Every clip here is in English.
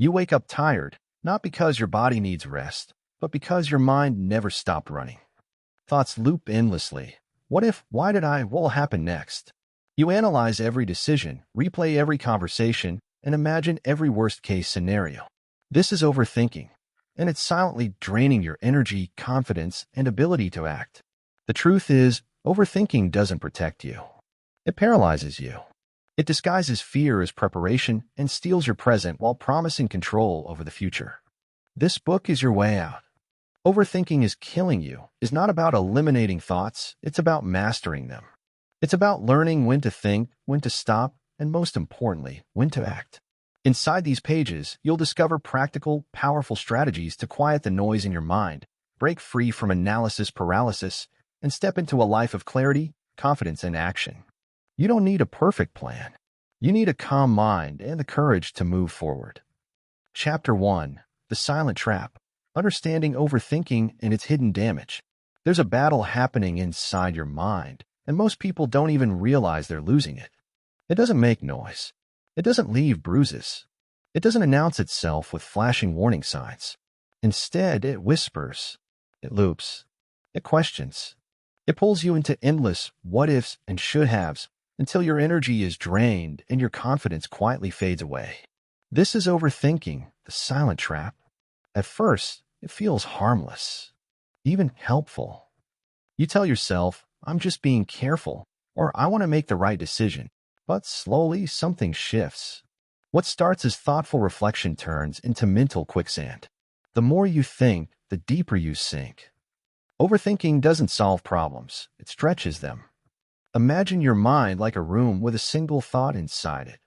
You wake up tired, not because your body needs rest, but because your mind never stopped running. Thoughts loop endlessly. What if, why did I, what will happen next? You analyze every decision, replay every conversation, and imagine every worst-case scenario. This is overthinking, and it's silently draining your energy, confidence, and ability to act. The truth is, overthinking doesn't protect you. It paralyzes you. It disguises fear as preparation and steals your present while promising control over the future. This book is your way out. Overthinking is Killing You is not about eliminating thoughts, it's about mastering them. It's about learning when to think, when to stop, and most importantly, when to act. Inside these pages, you'll discover practical, powerful strategies to quiet the noise in your mind, break free from analysis paralysis, and step into a life of clarity, confidence, and action. You don't need a perfect plan. You need a calm mind and the courage to move forward. Chapter 1: The Silent Trap. Understanding overthinking and its hidden damage. There's a battle happening inside your mind, and most people don't even realize they're losing it. It doesn't make noise. It doesn't leave bruises. It doesn't announce itself with flashing warning signs. Instead, it whispers. It loops. It questions. It pulls you into endless what-ifs and should-haves until your energy is drained and your confidence quietly fades away. This is overthinking, the silent trap. At first, it feels harmless, even helpful. You tell yourself, I'm just being careful, or I want to make the right decision. But slowly, something shifts. What starts as thoughtful reflection turns into mental quicksand. The more you think, the deeper you sink. Overthinking doesn't solve problems, it stretches them. Imagine your mind like a room with a single thought inside it.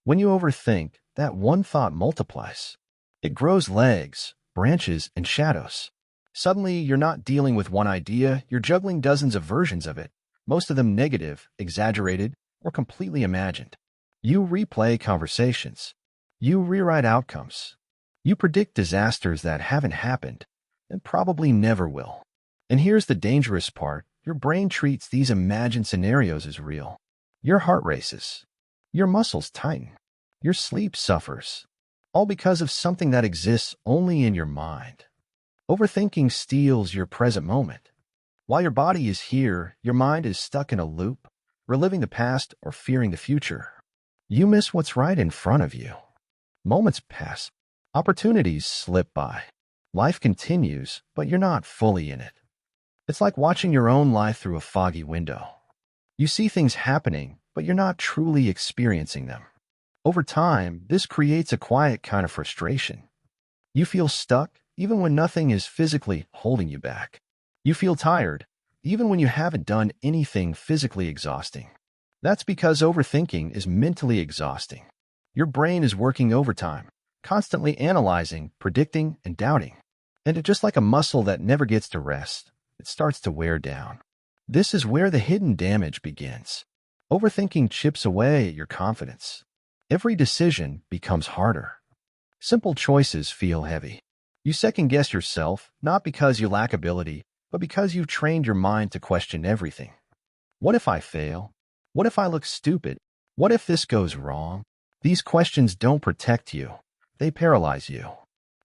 When you overthink, that one thought multiplies. It grows legs, branches, and shadows. Suddenly, you're not dealing with one idea, you're juggling dozens of versions of it, most of them negative, exaggerated, or completely imagined. You replay conversations. You rewrite outcomes. You predict disasters that haven't happened and probably never will. And here's the dangerous part. Your brain treats these imagined scenarios as real. Your heart races. Your muscles tighten. Your sleep suffers. All because of something that exists only in your mind. Overthinking steals your present moment. While your body is here, your mind is stuck in a loop, reliving the past or fearing the future. You miss what's right in front of you. Moments pass. Opportunities slip by. Life continues, but you're not fully in it. It's like watching your own life through a foggy window. You see things happening, but you're not truly experiencing them. Over time, this creates a quiet kind of frustration. You feel stuck even when nothing is physically holding you back. You feel tired even when you haven't done anything physically exhausting. That's because overthinking is mentally exhausting. Your brain is working overtime, constantly analyzing, predicting, and doubting. And it's just like a muscle that never gets to rest, it starts to wear down. This is where the hidden damage begins. Overthinking chips away at your confidence. Every decision becomes harder. Simple choices feel heavy. You second-guess yourself, not because you lack ability, but because you've trained your mind to question everything. What if I fail? What if I look stupid? What if this goes wrong? These questions don't protect you. They paralyze you.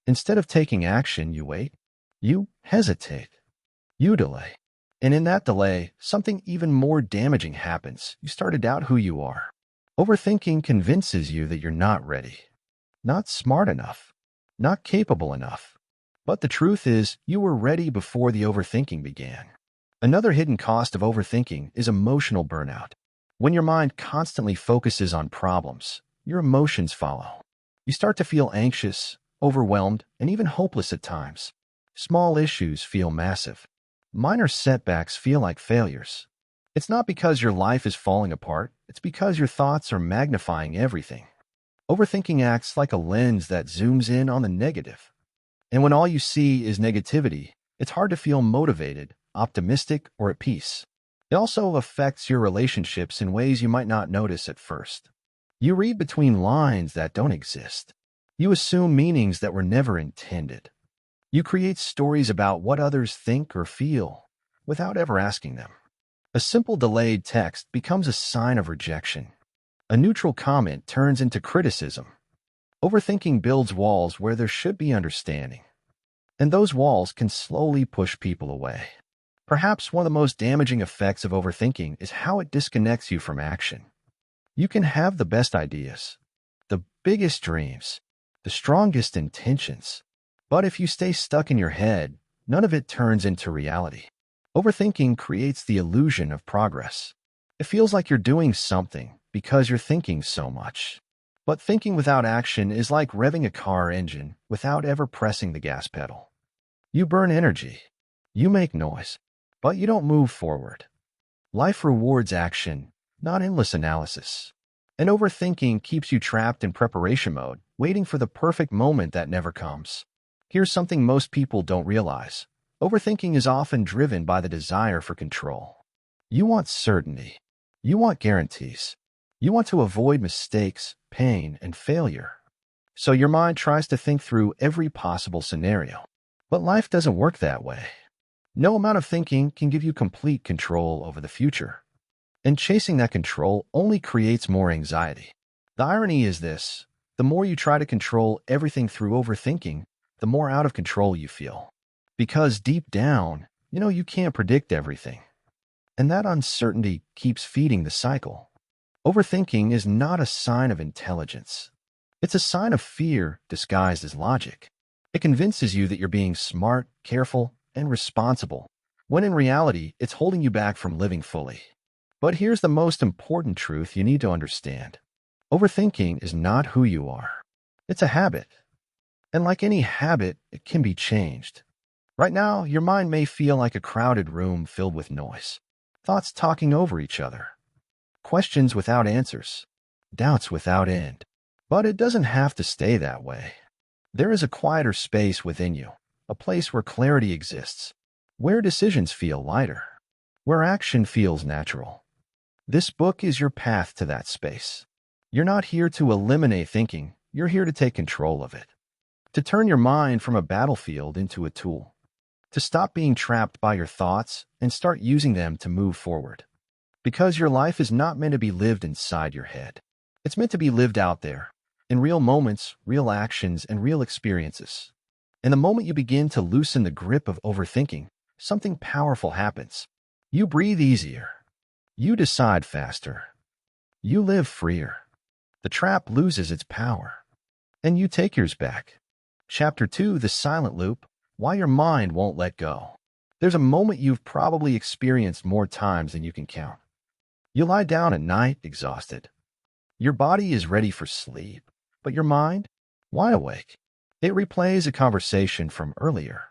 Instead of taking action, you wait. You hesitate. You delay. And in that delay, something even more damaging happens. You start to doubt who you are. Overthinking convinces you that you're not ready, not smart enough, not capable enough. But the truth is, you were ready before the overthinking began. Another hidden cost of overthinking is emotional burnout. When your mind constantly focuses on problems, your emotions follow. You start to feel anxious, overwhelmed, and even hopeless at times. Small issues feel massive. Minor setbacks feel like failures. It's not because your life is falling apart, it's because your thoughts are magnifying everything. Overthinking acts like a lens that zooms in on the negative. And when all you see is negativity, it's hard to feel motivated, optimistic, or at peace. It also affects your relationships in ways you might not notice at first. You read between lines that don't exist. You assume meanings that were never intended. You create stories about what others think or feel without ever asking them. A simple delayed text becomes a sign of rejection. A neutral comment turns into criticism. Overthinking builds walls where there should be understanding, and those walls can slowly push people away. Perhaps one of the most damaging effects of overthinking is how it disconnects you from action. You can have the best ideas, the biggest dreams, the strongest intentions, but if you stay stuck in your head, none of it turns into reality. Overthinking creates the illusion of progress. It feels like you're doing something because you're thinking so much. But thinking without action is like revving a car engine without ever pressing the gas pedal. You burn energy, you make noise, but you don't move forward. Life rewards action, not endless analysis. And overthinking keeps you trapped in preparation mode, waiting for the perfect moment that never comes. Here's something most people don't realize. Overthinking is often driven by the desire for control. You want certainty. You want guarantees. You want to avoid mistakes, pain, and failure. So your mind tries to think through every possible scenario. But life doesn't work that way. No amount of thinking can give you complete control over the future. And chasing that control only creates more anxiety. The irony is this: the more you try to control everything through overthinking, the more out of control you feel. Because deep down, you know you can't predict everything. And that uncertainty keeps feeding the cycle. Overthinking is not a sign of intelligence. It's a sign of fear disguised as logic. It convinces you that you're being smart, careful, and responsible, when in reality, it's holding you back from living fully. But here's the most important truth you need to understand. Overthinking is not who you are. It's a habit. And like any habit, it can be changed. Right now, your mind may feel like a crowded room filled with noise. Thoughts talking over each other. Questions without answers. Doubts without end. But it doesn't have to stay that way. There is a quieter space within you, a place where clarity exists, where decisions feel lighter, where action feels natural. This book is your path to that space. You're not here to eliminate thinking, you're here to take control of it. To turn your mind from a battlefield into a tool. To stop being trapped by your thoughts and start using them to move forward. Because your life is not meant to be lived inside your head. It's meant to be lived out there, in real moments, real actions, and real experiences. And the moment you begin to loosen the grip of overthinking, something powerful happens. You breathe easier. You decide faster. You live freer. The trap loses its power. And you take yours back. Chapter 2, The Silent Loop, Why Your Mind Won't Let Go. There's a moment you've probably experienced more times than you can count. You lie down at night, exhausted. Your body is ready for sleep, but your mind, wide awake. It replays a conversation from earlier.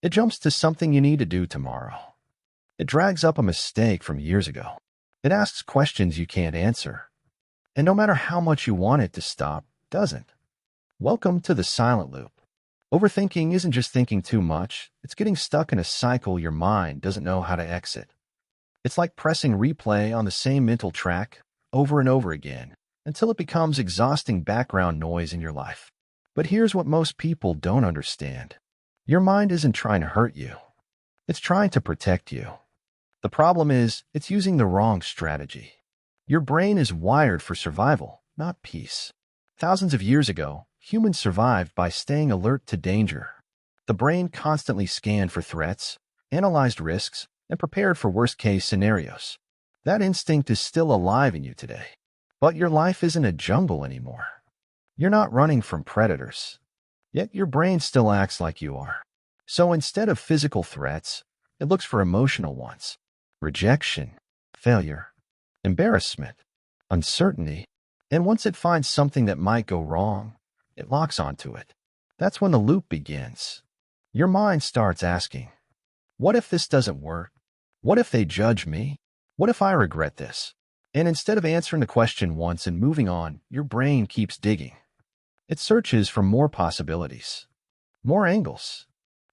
It jumps to something you need to do tomorrow. It drags up a mistake from years ago. It asks questions you can't answer. And no matter how much you want it to stop, it doesn't. Welcome to the silent loop. Overthinking isn't just thinking too much, it's getting stuck in a cycle your mind doesn't know how to exit. It's like pressing replay on the same mental track over and over again until it becomes exhausting background noise in your life. But here's what most people don't understand. Your mind isn't trying to hurt you. It's trying to protect you. The problem is, it's using the wrong strategy. Your brain is wired for survival, not peace. Thousands of years ago, humans survived by staying alert to danger. The brain constantly scanned for threats, analyzed risks, and prepared for worst-case scenarios. That instinct is still alive in you today. But your life isn't a jungle anymore. You're not running from predators. Yet your brain still acts like you are. So instead of physical threats, it looks for emotional ones. Rejection, failure, embarrassment, uncertainty. And once it finds something that might go wrong, it locks onto it. That's when the loop begins. Your mind starts asking, what if this doesn't work? What if they judge me? What if I regret this? And instead of answering the question once and moving on, your brain keeps digging. It searches for more possibilities, more angles,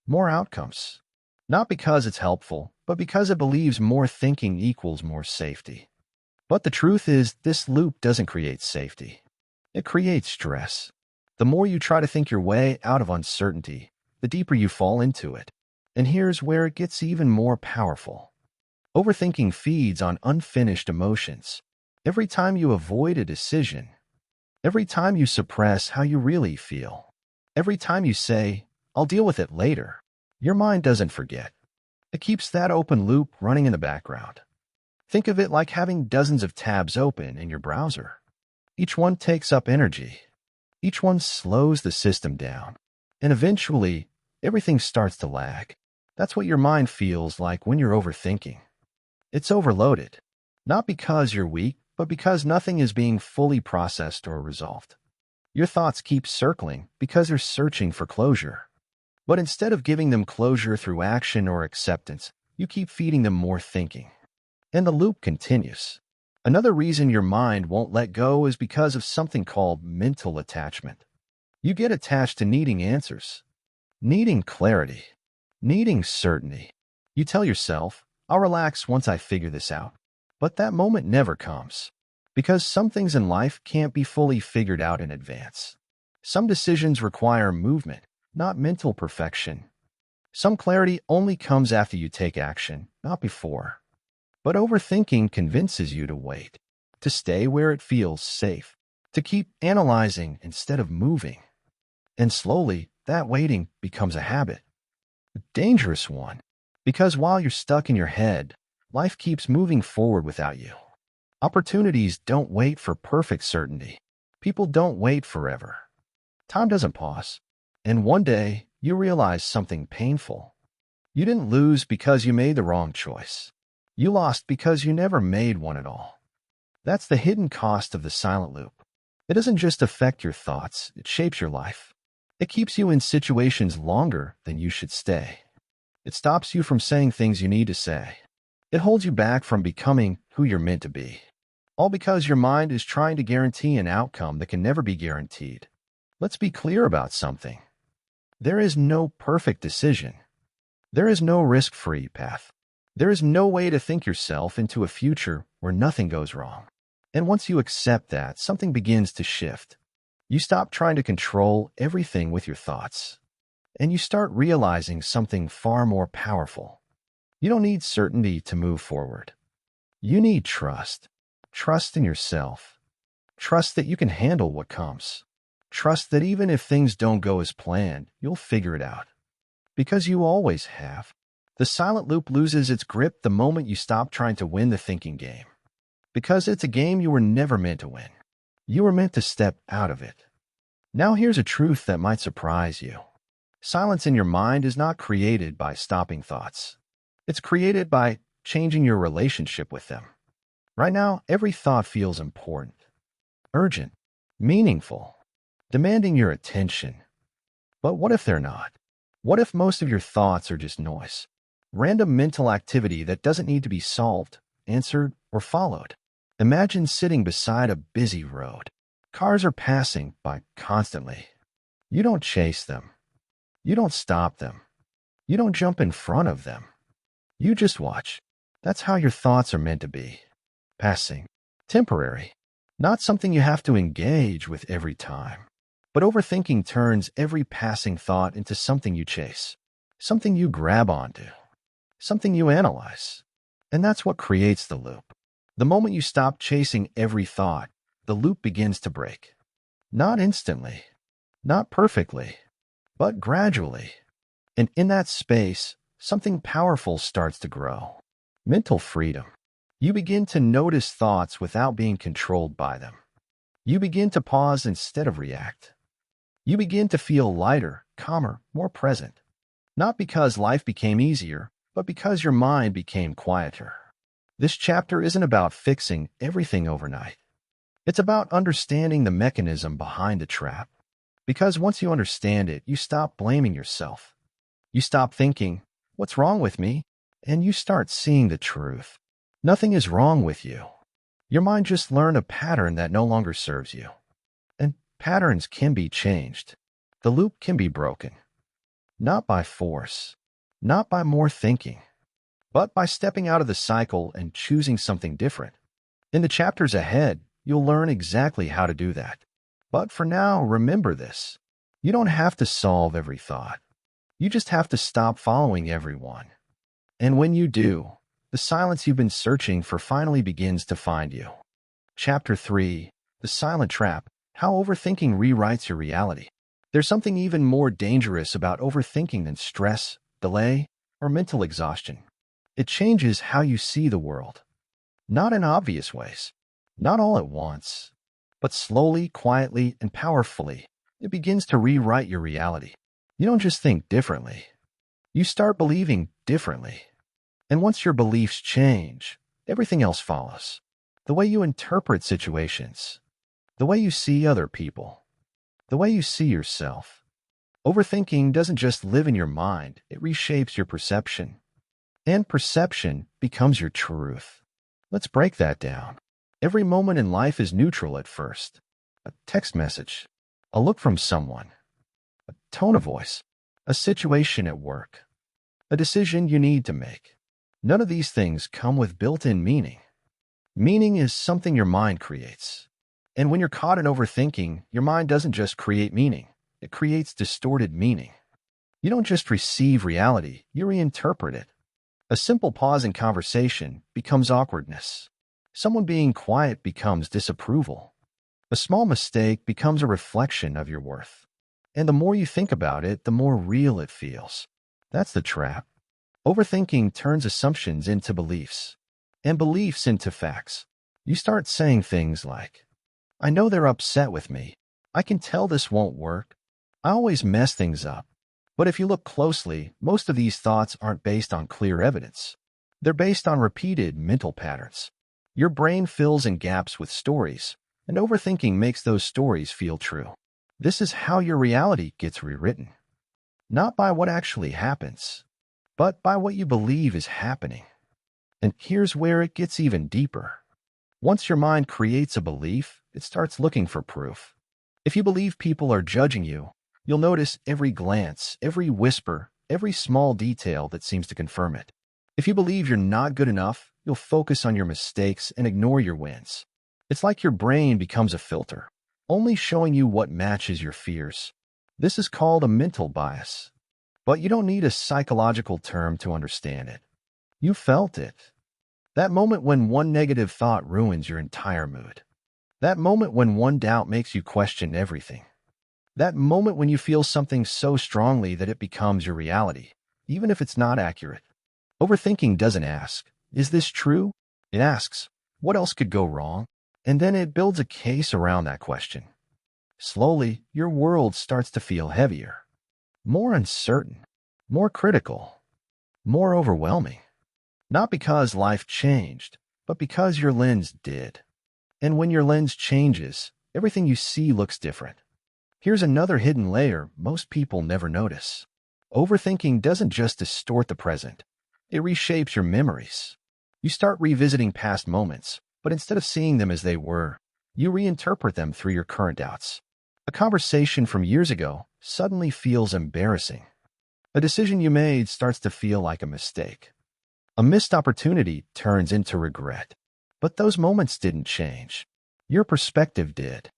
more outcomes. Not because it's helpful, but because it believes more thinking equals more safety. But the truth is, this loop doesn't create safety. It creates stress. The more you try to think your way out of uncertainty, the deeper you fall into it. And here's where it gets even more powerful. Overthinking feeds on unfinished emotions. Every time you avoid a decision, Every time you suppress how you really feel, every time you say, "I'll deal with it later," your mind doesn't forget. It keeps that open loop running in the background. Think of it like having dozens of tabs open in your browser. Each one takes up energy. Each one slows the system down. And eventually, everything starts to lag. That's what your mind feels like when you're overthinking. It's overloaded. Not because you're weak, but because nothing is being fully processed or resolved. Your thoughts keep circling because they're searching for closure. But instead of giving them closure through action or acceptance, you keep feeding them more thinking. And the loop continues. Another reason your mind won't let go is because of something called mental attachment. You get attached to needing answers, needing clarity, needing certainty. You tell yourself, "I'll relax once I figure this out." But that moment never comes, because some things in life can't be fully figured out in advance. Some decisions require movement, not mental perfection. Some clarity only comes after you take action, not before. But overthinking convinces you to wait, to stay where it feels safe, to keep analyzing instead of moving. And slowly, that waiting becomes a habit, a dangerous one, because while you're stuck in your head, life keeps moving forward without you. Opportunities don't wait for perfect certainty. People don't wait forever. Time doesn't pause. And one day, you realize something painful. You didn't lose because you made the wrong choice. You lost because you never made one at all. That's the hidden cost of the silent loop. It doesn't just affect your thoughts, it shapes your life. It keeps you in situations longer than you should stay. It stops you from saying things you need to say. It holds you back from becoming who you're meant to be. All because your mind is trying to guarantee an outcome that can never be guaranteed. Let's be clear about something. There is no perfect decision. There is no risk-free path. There is no way to think yourself into a future where nothing goes wrong. And once you accept that, something begins to shift. You stop trying to control everything with your thoughts, and you start realizing something far more powerful. You don't need certainty to move forward. You need trust. Trust in yourself. Trust that you can handle what comes. Trust that even if things don't go as planned, you'll figure it out. Because you always have. The silent loop loses its grip the moment you stop trying to win the thinking game. Because it's a game you were never meant to win. You were meant to step out of it. Now here's a truth that might surprise you. Silence in your mind is not created by stopping thoughts. It's created by changing your relationship with them. Right now, every thought feels important, urgent, meaningful, demanding your attention. But what if they're not? What if most of your thoughts are just noise? Random mental activity that doesn't need to be solved, answered, or followed. Imagine sitting beside a busy road. Cars are passing by constantly. You don't chase them. You don't stop them. You don't jump in front of them. You just watch. That's how your thoughts are meant to be. Passing. Temporary. Not something you have to engage with every time. But overthinking turns every passing thought into something you chase. Something you grab onto. Something you analyze. And that's what creates the loop. The moment you stop chasing every thought, the loop begins to break. Not instantly, not perfectly, but gradually. And in that space, something powerful starts to grow. Mental freedom. You begin to notice thoughts without being controlled by them. You begin to pause instead of react. You begin to feel lighter, calmer, more present. Not because life became easier, but because your mind became quieter. This chapter isn't about fixing everything overnight. It's about understanding the mechanism behind the trap. Because once you understand it, you stop blaming yourself. You stop thinking, "What's wrong with me?" And you start seeing the truth. Nothing is wrong with you. Your mind just learned a pattern that no longer serves you. And patterns can be changed. The loop can be broken. Not by force, not by more thinking, but by stepping out of the cycle and choosing something different. In the chapters ahead, you'll learn exactly how to do that. But for now, remember this. You don't have to solve every thought. You just have to stop following everyone. And when you do, the silence you've been searching for finally begins to find you. Chapter 3, The Silent Trap, how overthinking rewrites your reality. There's something even more dangerous about overthinking than stress, delay, or mental exhaustion. It changes how you see the world. Not in obvious ways, not all at once, but slowly, quietly, and powerfully, it begins to rewrite your reality. You don't just think differently. You start believing differently. And once your beliefs change, everything else follows. The way you interpret situations, the way you see other people, the way you see yourself. Overthinking doesn't just live in your mind, it reshapes your perception. And perception becomes your truth. Let's break that down. Every moment in life is neutral at first. A text message, a look from someone, a tone of voice, a situation at work, a decision you need to make. None of these things come with built-in meaning. Meaning is something your mind creates. And when you're caught in overthinking, your mind doesn't just create meaning, it creates distorted meaning. You don't just receive reality, you reinterpret it. A simple pause in conversation becomes awkwardness. Someone being quiet becomes disapproval. A small mistake becomes a reflection of your worth. And the more you think about it, the more real it feels. That's the trap. Overthinking turns assumptions into beliefs, and beliefs into facts. You start saying things like, I know they're upset with me. I can tell this won't work. I always mess things up. But if you look closely, most of these thoughts aren't based on clear evidence. They're based on repeated mental patterns. Your brain fills in gaps with stories, and overthinking makes those stories feel true. This is how your reality gets rewritten. Not by what actually happens, but by what you believe is happening. And here's where it gets even deeper. Once your mind creates a belief, it starts looking for proof. If you believe people are judging you, you'll notice every glance, every whisper, every small detail that seems to confirm it. If you believe you're not good enough, you'll focus on your mistakes and ignore your wins. It's like your brain becomes a filter, only showing you what matches your fears. This is called a mental bias. But you don't need a psychological term to understand it. You felt it. That moment when one negative thought ruins your entire mood. That moment when one doubt makes you question everything. That moment when you feel something so strongly that it becomes your reality, even if it's not accurate. Overthinking doesn't ask, is this true? It asks, what else could go wrong? And then it builds a case around that question. Slowly, your world starts to feel heavier, more uncertain, more critical, more overwhelming. Not because life changed, but because your lens did. And when your lens changes, everything you see looks different. Here's another hidden layer most people never notice. Overthinking doesn't just distort the present, it reshapes your memories. You start revisiting past moments, but instead of seeing them as they were, you reinterpret them through your current doubts. A conversation from years ago suddenly feels embarrassing. A decision you made starts to feel like a mistake. A missed opportunity turns into regret. But those moments didn't change. Your perspective did.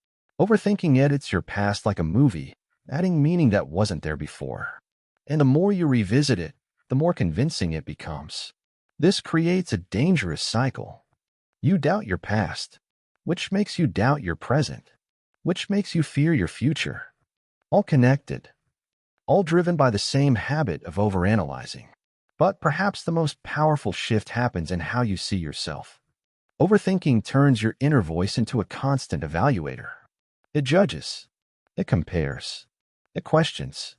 Overthinking edits your past like a movie, adding meaning that wasn't there before. And the more you revisit it, the more convincing it becomes. This creates a dangerous cycle. You doubt your past, which makes you doubt your present, which makes you fear your future. All connected, all driven by the same habit of overanalyzing. But perhaps the most powerful shift happens in how you see yourself. Overthinking turns your inner voice into a constant evaluator. It judges, it compares, it questions.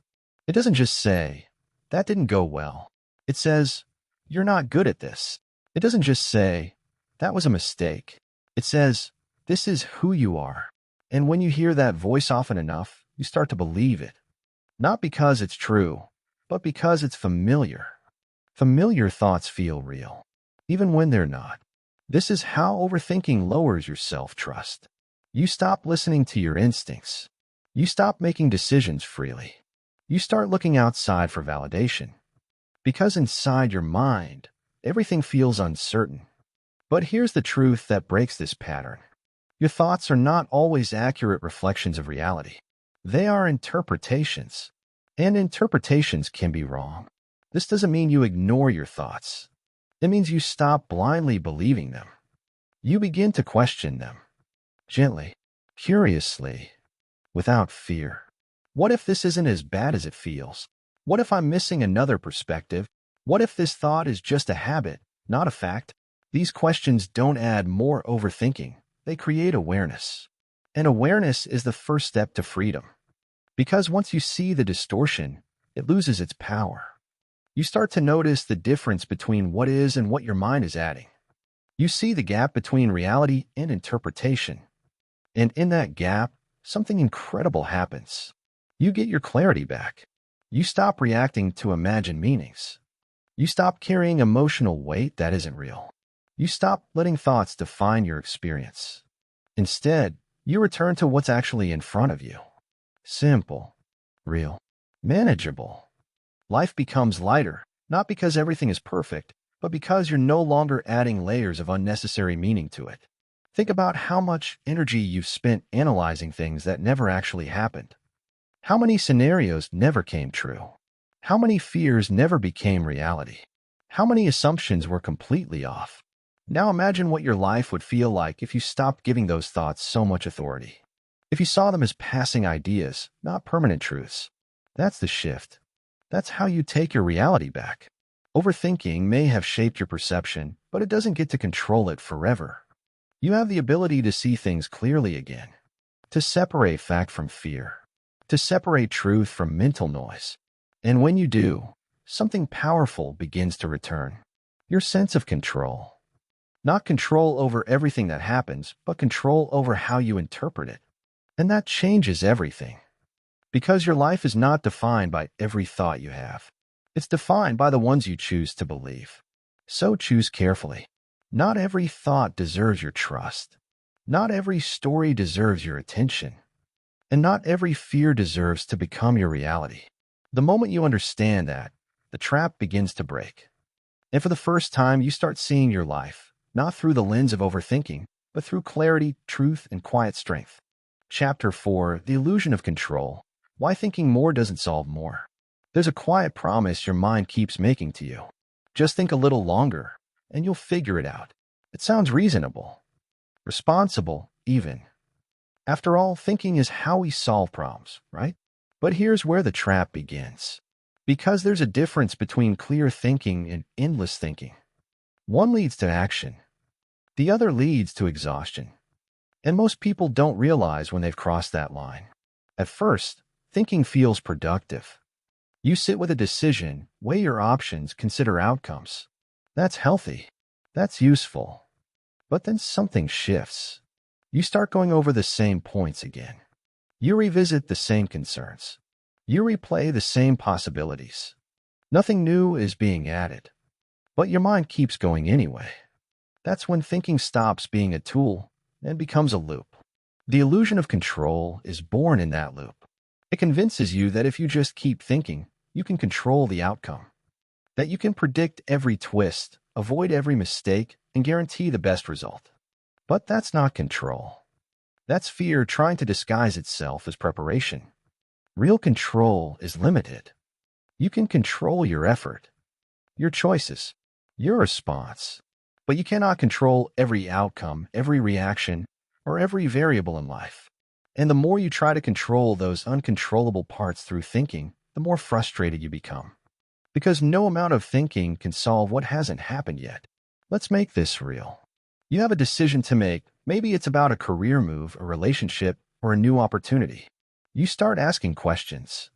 It doesn't just say, that didn't go well. It says, you're not good at this. It doesn't just say, that was a mistake. It says, this is who you are. And when you hear that voice often enough, you start to believe it. Not because it's true, but because it's familiar. Familiar thoughts feel real, even when they're not. This is how overthinking lowers your self-trust. You stop listening to your instincts. You stop making decisions freely. You start looking outside for validation. Because inside your mind, everything feels uncertain. But here's the truth that breaks this pattern. Your thoughts are not always accurate reflections of reality. They are interpretations. And interpretations can be wrong. This doesn't mean you ignore your thoughts. It means you stop blindly believing them. You begin to question them. Gently. curiously, without fear. What if this isn't as bad as it feels? What if I'm missing another perspective? What if this thought is just a habit, not a fact? These questions don't add more overthinking. They create awareness. And awareness is the first step to freedom. Because once you see the distortion, it loses its power. You start to notice the difference between what is and what your mind is adding. You see the gap between reality and interpretation. And in that gap, something incredible happens. You get your clarity back. You stop reacting to imagined meanings. You stop carrying emotional weight that isn't real. You stop letting thoughts define your experience. Instead, you return to what's actually in front of you. Simple, real, manageable. Life becomes lighter, not because everything is perfect, but because you're no longer adding layers of unnecessary meaning to it. Think about how much energy you've spent analyzing things that never actually happened. How many scenarios never came true? How many fears never became reality? How many assumptions were completely off? Now imagine what your life would feel like if you stopped giving those thoughts so much authority. If you saw them as passing ideas, not permanent truths. That's the shift. That's how you take your reality back. Overthinking may have shaped your perception, but it doesn't get to control it forever. You have the ability to see things clearly again, to separate fact from fear, to separate truth from mental noise. And when you do, something powerful begins to return. Your sense of control. Not control over everything that happens, but control over how you interpret it. And that changes everything. Because your life is not defined by every thought you have. It's defined by the ones you choose to believe. So choose carefully. Not every thought deserves your trust. Not every story deserves your attention. And not every fear deserves to become your reality. The moment you understand that, the trap begins to break. And for the first time, you start seeing your life, not through the lens of overthinking, but through clarity, truth, and quiet strength. Chapter 4, The Illusion of Control. Why thinking more doesn't solve more. There's a quiet promise your mind keeps making to you. Just think a little longer, and you'll figure it out. It sounds reasonable, responsible, even. After all, thinking is how we solve problems, right? But here's where the trap begins. Because there's a difference between clear thinking and endless thinking. One leads to action. The other leads to exhaustion. And most people don't realize when they've crossed that line. At first, thinking feels productive. You sit with a decision, weigh your options, consider outcomes. That's healthy. That's useful. But then something shifts. You start going over the same points again. You revisit the same concerns. You replay the same possibilities. Nothing new is being added. But your mind keeps going anyway. That's when thinking stops being a tool and becomes a loop. The illusion of control is born in that loop. It convinces you that if you just keep thinking, you can control the outcome. That you can predict every twist, avoid every mistake, and guarantee the best result. But that's not control. That's fear trying to disguise itself as preparation. Real control is limited. You can control your effort, your choices, your response, but you cannot control every outcome, every reaction, or every variable in life. And the more you try to control those uncontrollable parts through thinking, the more frustrated you become. Because no amount of thinking can solve what hasn't happened yet. Let's make this real. You have a decision to make. Maybe it's about a career move, a relationship, or a new opportunity. You start asking questions.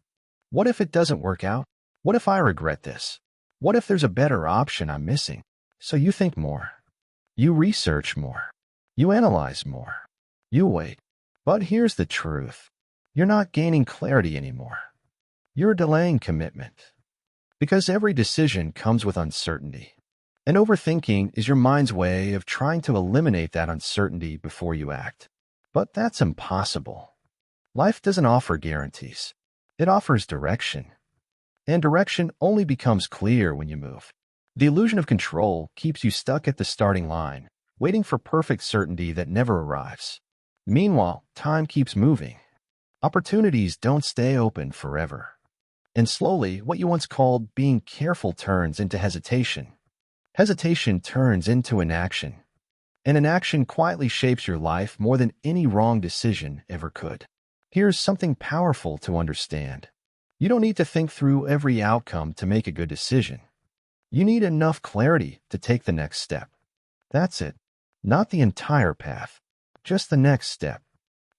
What if it doesn't work out? What if I regret this? What if there's a better option I'm missing? So you think more. You research more. You analyze more. You wait. But here's the truth. You're not gaining clarity anymore. You're delaying commitment. Because every decision comes with uncertainty. And overthinking is your mind's way of trying to eliminate that uncertainty before you act. But that's impossible. Life doesn't offer guarantees. It offers direction. And direction only becomes clear when you move. The illusion of control keeps you stuck at the starting line, waiting for perfect certainty that never arrives. Meanwhile, time keeps moving. Opportunities don't stay open forever. And slowly, what you once called being careful turns into hesitation. Hesitation turns into inaction. and an action quietly shapes your life more than any wrong decision ever could. Here's something powerful to understand. You don't need to think through every outcome to make a good decision. You need enough clarity to take the next step. That's it. Not the entire path, just the next step.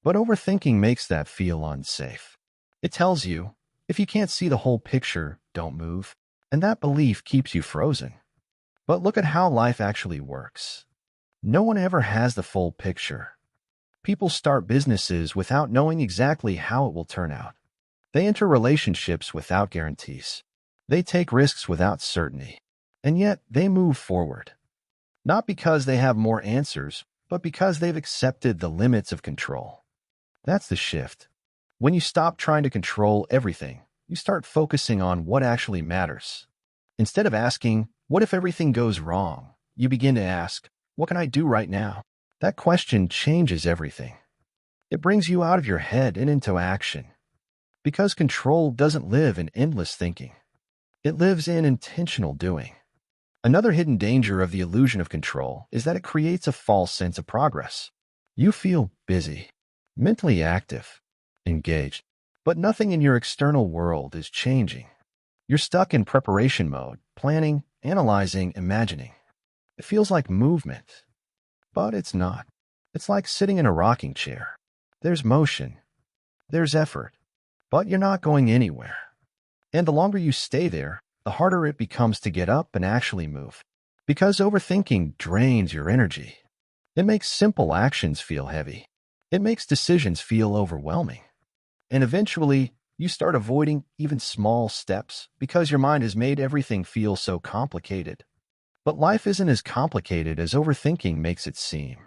But overthinking makes that feel unsafe. It tells you, if you can't see the whole picture, don't move. And that belief keeps you frozen. But look at how life actually works. No one ever has the full picture. People start businesses without knowing exactly how it will turn out. They enter relationships without guarantees. They take risks without certainty. And yet, they move forward. Not because they have more answers, but because they've accepted the limits of control. That's the shift. When you stop trying to control everything, you start focusing on what actually matters. Instead of asking, what if everything goes wrong? You begin to ask, what can I do right now? That question changes everything. It brings you out of your head and into action. Because control doesn't live in endless thinking. It lives in intentional doing. Another hidden danger of the illusion of control is that it creates a false sense of progress. You feel busy, mentally active, engaged, but nothing in your external world is changing. You're stuck in preparation mode, planning, analyzing, imagining. It feels like movement, but it's not. It's like sitting in a rocking chair. There's motion, there's effort, but you're not going anywhere. And the longer you stay there, the harder it becomes to get up and actually move. Because overthinking drains your energy. It makes simple actions feel heavy. It makes decisions feel overwhelming. And eventually, you start avoiding even small steps because your mind has made everything feel so complicated. But life isn't as complicated as overthinking makes it seem.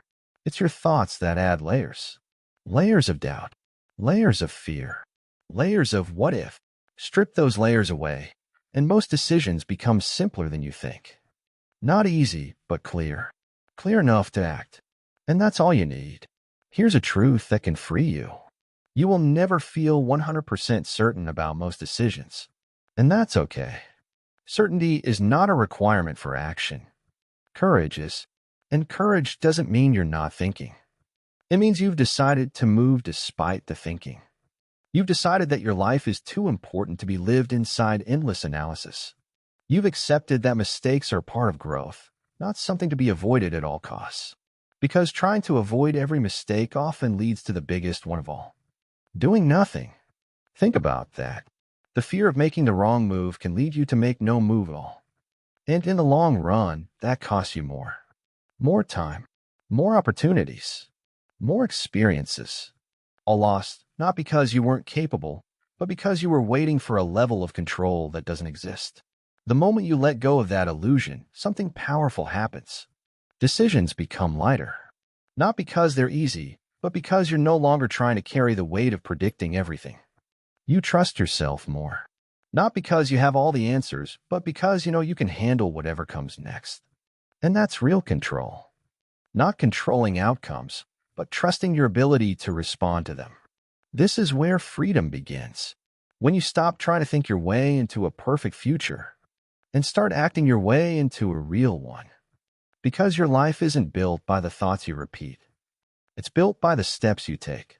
It's your thoughts that add layers. Layers of doubt. Layers of fear. Layers of what if. Strip those layers away, and most decisions become simpler than you think. Not easy, but clear. Clear enough to act. And that's all you need. Here's a truth that can free you. You will never feel 100% certain about most decisions. And that's okay. Certainty is not a requirement for action. Courage is. And courage doesn't mean you're not thinking. It means you've decided to move despite the thinking. You've decided that your life is too important to be lived inside endless analysis. You've accepted that mistakes are part of growth, not something to be avoided at all costs. Because trying to avoid every mistake often leads to the biggest one of all. Doing nothing. Think about that. The fear of making the wrong move can lead you to make no move at all. And in the long run, that costs you more. More time, more opportunities, more experiences. All lost, not because you weren't capable, but because you were waiting for a level of control that doesn't exist. The moment you let go of that illusion, something powerful happens. Decisions become lighter. Not because they're easy, but because you're no longer trying to carry the weight of predicting everything. You trust yourself more. Not because you have all the answers, but because you know you can handle whatever comes next. And that's real control. Not controlling outcomes, but trusting your ability to respond to them. This is where freedom begins. When you stop trying to think your way into a perfect future and start acting your way into a real one. Because your life isn't built by the thoughts you repeat. It's built by the steps you take.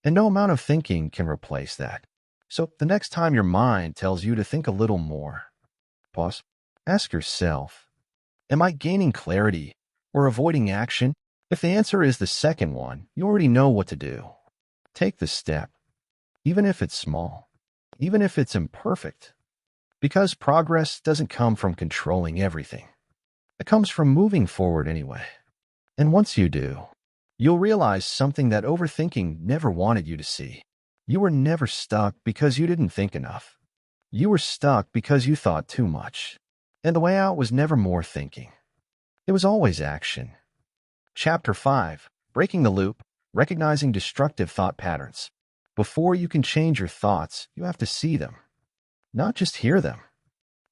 And no amount of thinking can replace that. So the next time your mind tells you to think a little more, pause. Ask yourself, am I gaining clarity or avoiding action? If the answer is the second one, you already know what to do. Take the step, even if it's small, even if it's imperfect. Because progress doesn't come from controlling everything. It comes from moving forward anyway. And once you do, you'll realize something that overthinking never wanted you to see. You were never stuck because you didn't think enough. You were stuck because you thought too much. And the way out was never more thinking. It was always action. Chapter 5. Breaking the Loop. Recognizing destructive thought patterns. Before you can change your thoughts, you have to see them. Not just hear them.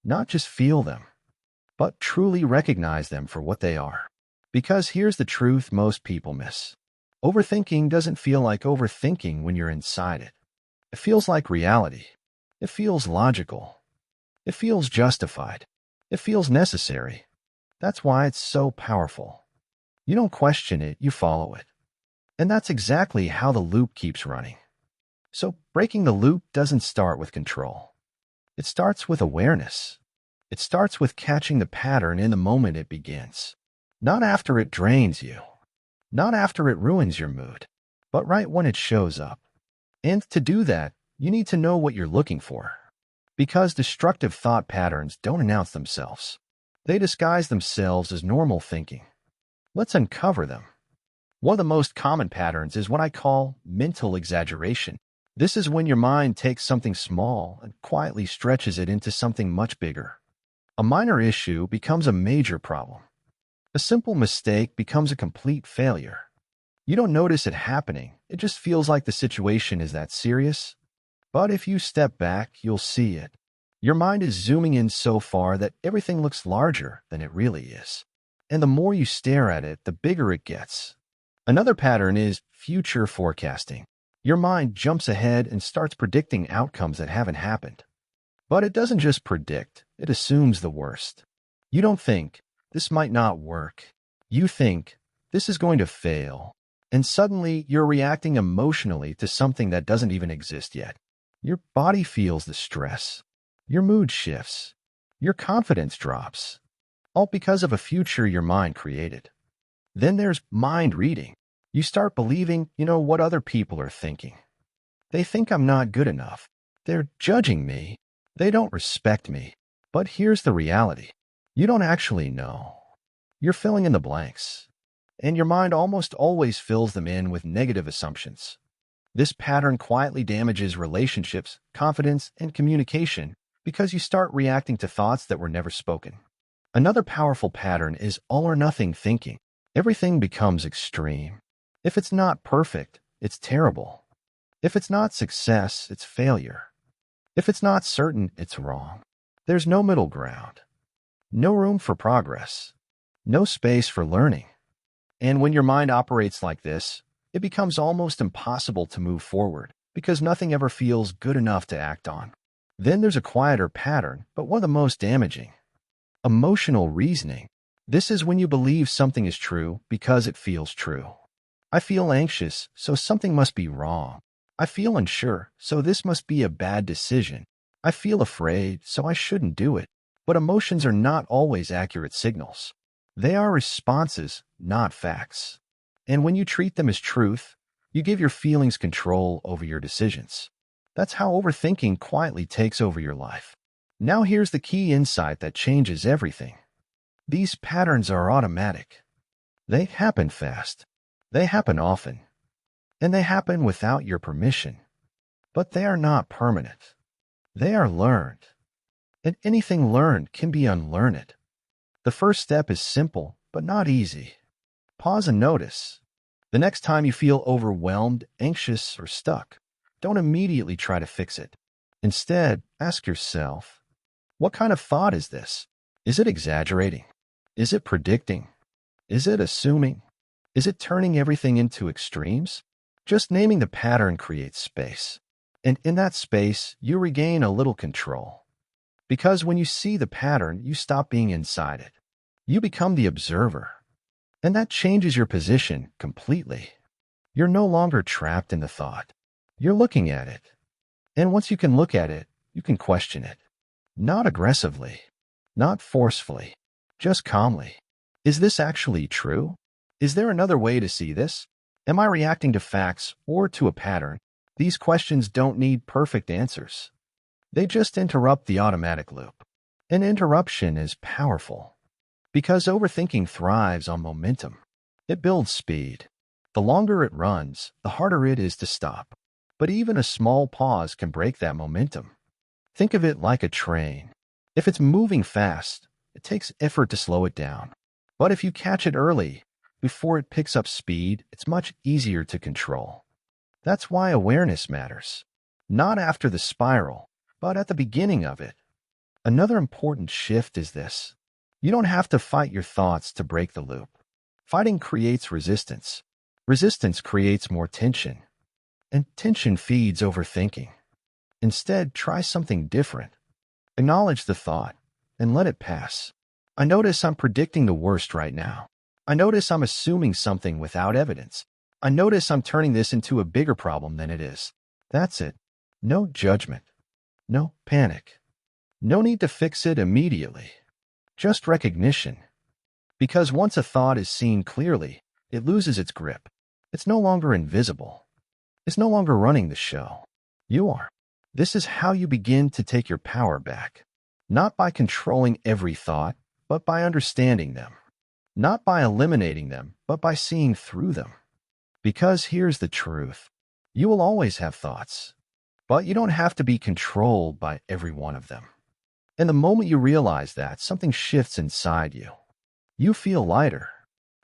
Not just feel them. But truly recognize them for what they are. Because here's the truth most people miss. Overthinking doesn't feel like overthinking when you're inside it. It feels like reality. It feels logical. It feels justified. It feels necessary. That's why it's so powerful. You don't question it, you follow it. And that's exactly how the loop keeps running. So breaking the loop doesn't start with control. It starts with awareness. It starts with catching the pattern in the moment it begins. Not after it drains you. Not after it ruins your mood. But right when it shows up. And to do that, you need to know what you're looking for. Because destructive thought patterns don't announce themselves. They disguise themselves as normal thinking. Let's uncover them. One of the most common patterns is what I call mental exaggeration. This is when your mind takes something small and quietly stretches it into something much bigger. A minor issue becomes a major problem. A simple mistake becomes a complete failure. You don't notice it happening, it just feels like the situation is that serious. But if you step back, you'll see it. Your mind is zooming in so far that everything looks larger than it really is. And the more you stare at it, the bigger it gets. Another pattern is future forecasting. Your mind jumps ahead and starts predicting outcomes that haven't happened. But it doesn't just predict, it assumes the worst. You don't think, this might not work. You think, this is going to fail. And suddenly, you're reacting emotionally to something that doesn't even exist yet. Your body feels the stress. Your mood shifts. Your confidence drops. All because of a future your mind created. Then there's mind reading. You start believing, what other people are thinking. They think I'm not good enough. They're judging me. They don't respect me. But here's the reality. You don't actually know. You're filling in the blanks. And your mind almost always fills them in with negative assumptions. This pattern quietly damages relationships, confidence, and communication because you start reacting to thoughts that were never spoken. Another powerful pattern is all-or-nothing thinking. Everything becomes extreme. If it's not perfect, it's terrible. If it's not success, it's failure. If it's not certain, it's wrong. There's no middle ground. No room for progress. No space for learning. And when your mind operates like this, it becomes almost impossible to move forward because nothing ever feels good enough to act on. Then there's a quieter pattern, but one of the most damaging. Emotional reasoning. This is when you believe something is true because it feels true. I feel anxious, so something must be wrong. I feel unsure, so this must be a bad decision. I feel afraid, so I shouldn't do it. But emotions are not always accurate signals. They are responses, not facts. And when you treat them as truth, you give your feelings control over your decisions. That's how overthinking quietly takes over your life. Now here's the key insight that changes everything. These patterns are automatic. They happen fast. They happen often. And they happen without your permission. But they are not permanent. They are learned. And anything learned can be unlearned. The first step is simple, but not easy. Pause and notice. The next time you feel overwhelmed, anxious, or stuck, don't immediately try to fix it. Instead, ask yourself, what kind of thought is this? Is it exaggerating? Is it predicting? Is it assuming? Is it turning everything into extremes? Just naming the pattern creates space. And in that space, you regain a little control. Because when you see the pattern, you stop being inside it. You become the observer. And that changes your position completely. You're no longer trapped in the thought. You're looking at it. And once you can look at it, you can question it. Not aggressively. Not forcefully. Just calmly. Is this actually true? Is there another way to see this? Am I reacting to facts or to a pattern? These questions don't need perfect answers. They just interrupt the automatic loop. An interruption is powerful because overthinking thrives on momentum. It builds speed. The longer it runs, the harder it is to stop. But even a small pause can break that momentum. Think of it like a train. If it's moving fast, it takes effort to slow it down. But if you catch it early, before it picks up speed, it's much easier to control. That's why awareness matters. Not after the spiral, but at the beginning of it. Another important shift is this. You don't have to fight your thoughts to break the loop. Fighting creates resistance. Resistance creates more tension. And tension feeds overthinking. Instead, try something different. Acknowledge the thought and let it pass. I notice I'm predicting the worst right now. I notice I'm assuming something without evidence. I notice I'm turning this into a bigger problem than it is. That's it. No judgment. No panic. No need to fix it immediately. Just recognition. Because once a thought is seen clearly, it loses its grip. It's no longer invisible. It's no longer running the show. You are. This is how you begin to take your power back. Not by controlling every thought, but by understanding them. Not by eliminating them, but by seeing through them. Because here's the truth. You will always have thoughts, but you don't have to be controlled by every one of them. And the moment you realize that, something shifts inside you. You feel lighter.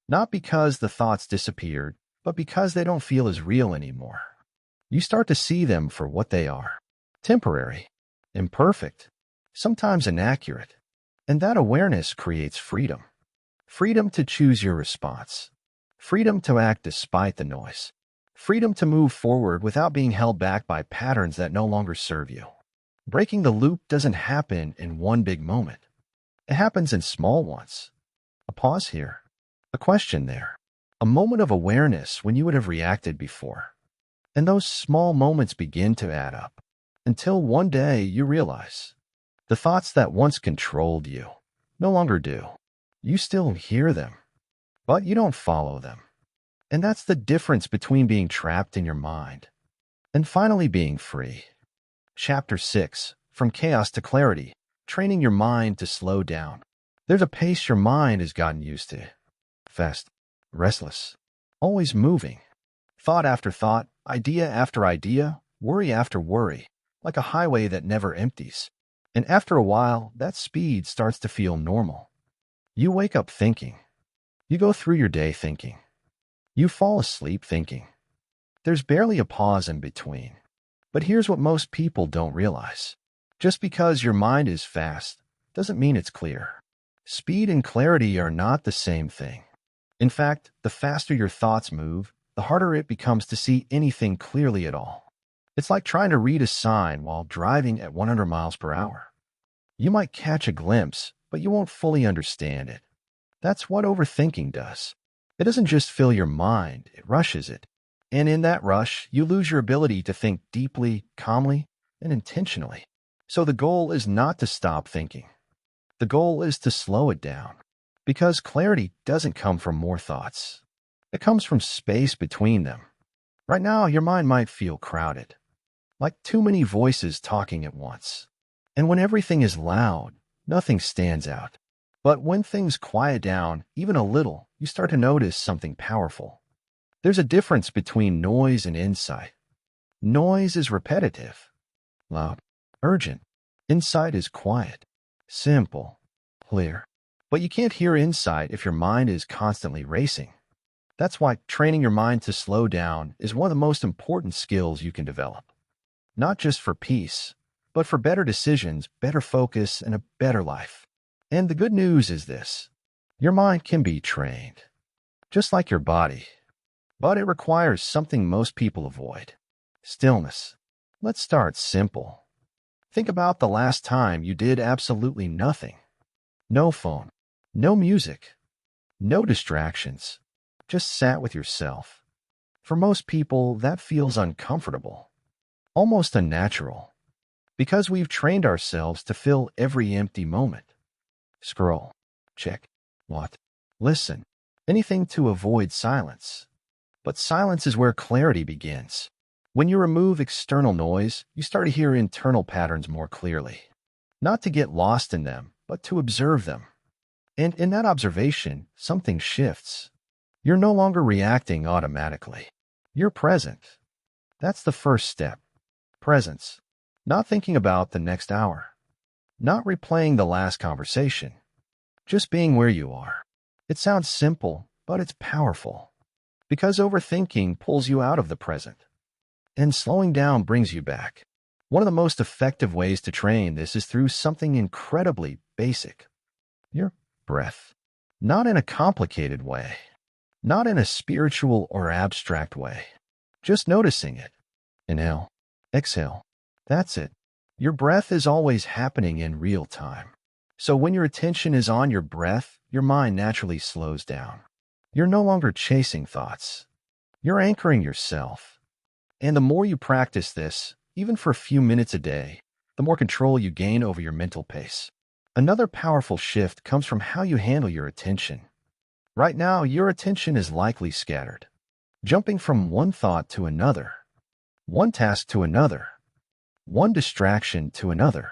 Not because the thoughts disappeared, but because they don't feel as real anymore. You start to see them for what they are. Temporary, imperfect, sometimes inaccurate. And that awareness creates freedom. Freedom to choose your response. Freedom to act despite the noise. Freedom to move forward without being held back by patterns that no longer serve you. Breaking the loop doesn't happen in one big moment. It happens in small ones. A pause here. A question there. A moment of awareness when you would have reacted before. And those small moments begin to add up. Until one day you realize the thoughts that once controlled you no longer do. You still hear them, but you don't follow them. And that's the difference between being trapped in your mind and finally being free. Chapter 6, From Chaos to Clarity, Training Your Mind to Slow Down. There's a pace your mind has gotten used to. Fast, restless, always moving. Thought after thought, idea after idea, worry after worry, like a highway that never empties. And after a while, that speed starts to feel normal. You wake up thinking. You go through your day thinking. You fall asleep thinking. There's barely a pause in between. But here's what most people don't realize. Just because your mind is fast doesn't mean it's clear. Speed and clarity are not the same thing. In fact, the faster your thoughts move, the harder it becomes to see anything clearly at all. It's like trying to read a sign while driving at 100 miles per hour. You might catch a glimpse, but you won't fully understand it. That's what overthinking does. It doesn't just fill your mind, it rushes it. And in that rush, you lose your ability to think deeply, calmly, and intentionally. So the goal is not to stop thinking. The goal is to slow it down. Because clarity doesn't come from more thoughts. It comes from space between them. Right now, your mind might feel crowded, like too many voices talking at once. And when everything is loud, nothing stands out. But when things quiet down, even a little, you start to notice something powerful. There's a difference between noise and insight. Noise is repetitive, loud, urgent. Insight is quiet, simple, clear. But you can't hear insight if your mind is constantly racing. That's why training your mind to slow down is one of the most important skills you can develop. Not just for peace, but for better decisions, better focus, and a better life. And the good news is this. Your mind can be trained, just like your body. But it requires something most people avoid. Stillness. Let's start simple. Think about the last time you did absolutely nothing. No phone, no music, no distractions. Just sat with yourself. For most people, that feels uncomfortable, almost unnatural, because we've trained ourselves to fill every empty moment. Scroll, check, what, listen, anything to avoid silence. But silence is where clarity begins. When you remove external noise, you start to hear internal patterns more clearly. Not to get lost in them, but to observe them. And in that observation, something shifts. You're no longer reacting automatically. You're present. That's the first step. Presence. Not thinking about the next hour. Not replaying the last conversation. Just being where you are. It sounds simple, but it's powerful. Because overthinking pulls you out of the present. And slowing down brings you back. One of the most effective ways to train this is through something incredibly basic. Your breath. Not in a complicated way. Not in a spiritual or abstract way. Just noticing it. Inhale. Exhale. That's it. Your breath is always happening in real time. So when your attention is on your breath, your mind naturally slows down. You're no longer chasing thoughts. You're anchoring yourself. And the more you practice this, even for a few minutes a day, the more control you gain over your mental pace. Another powerful shift comes from how you handle your attention. Right now, your attention is likely scattered, jumping from one thought to another, one task to another, one distraction to another.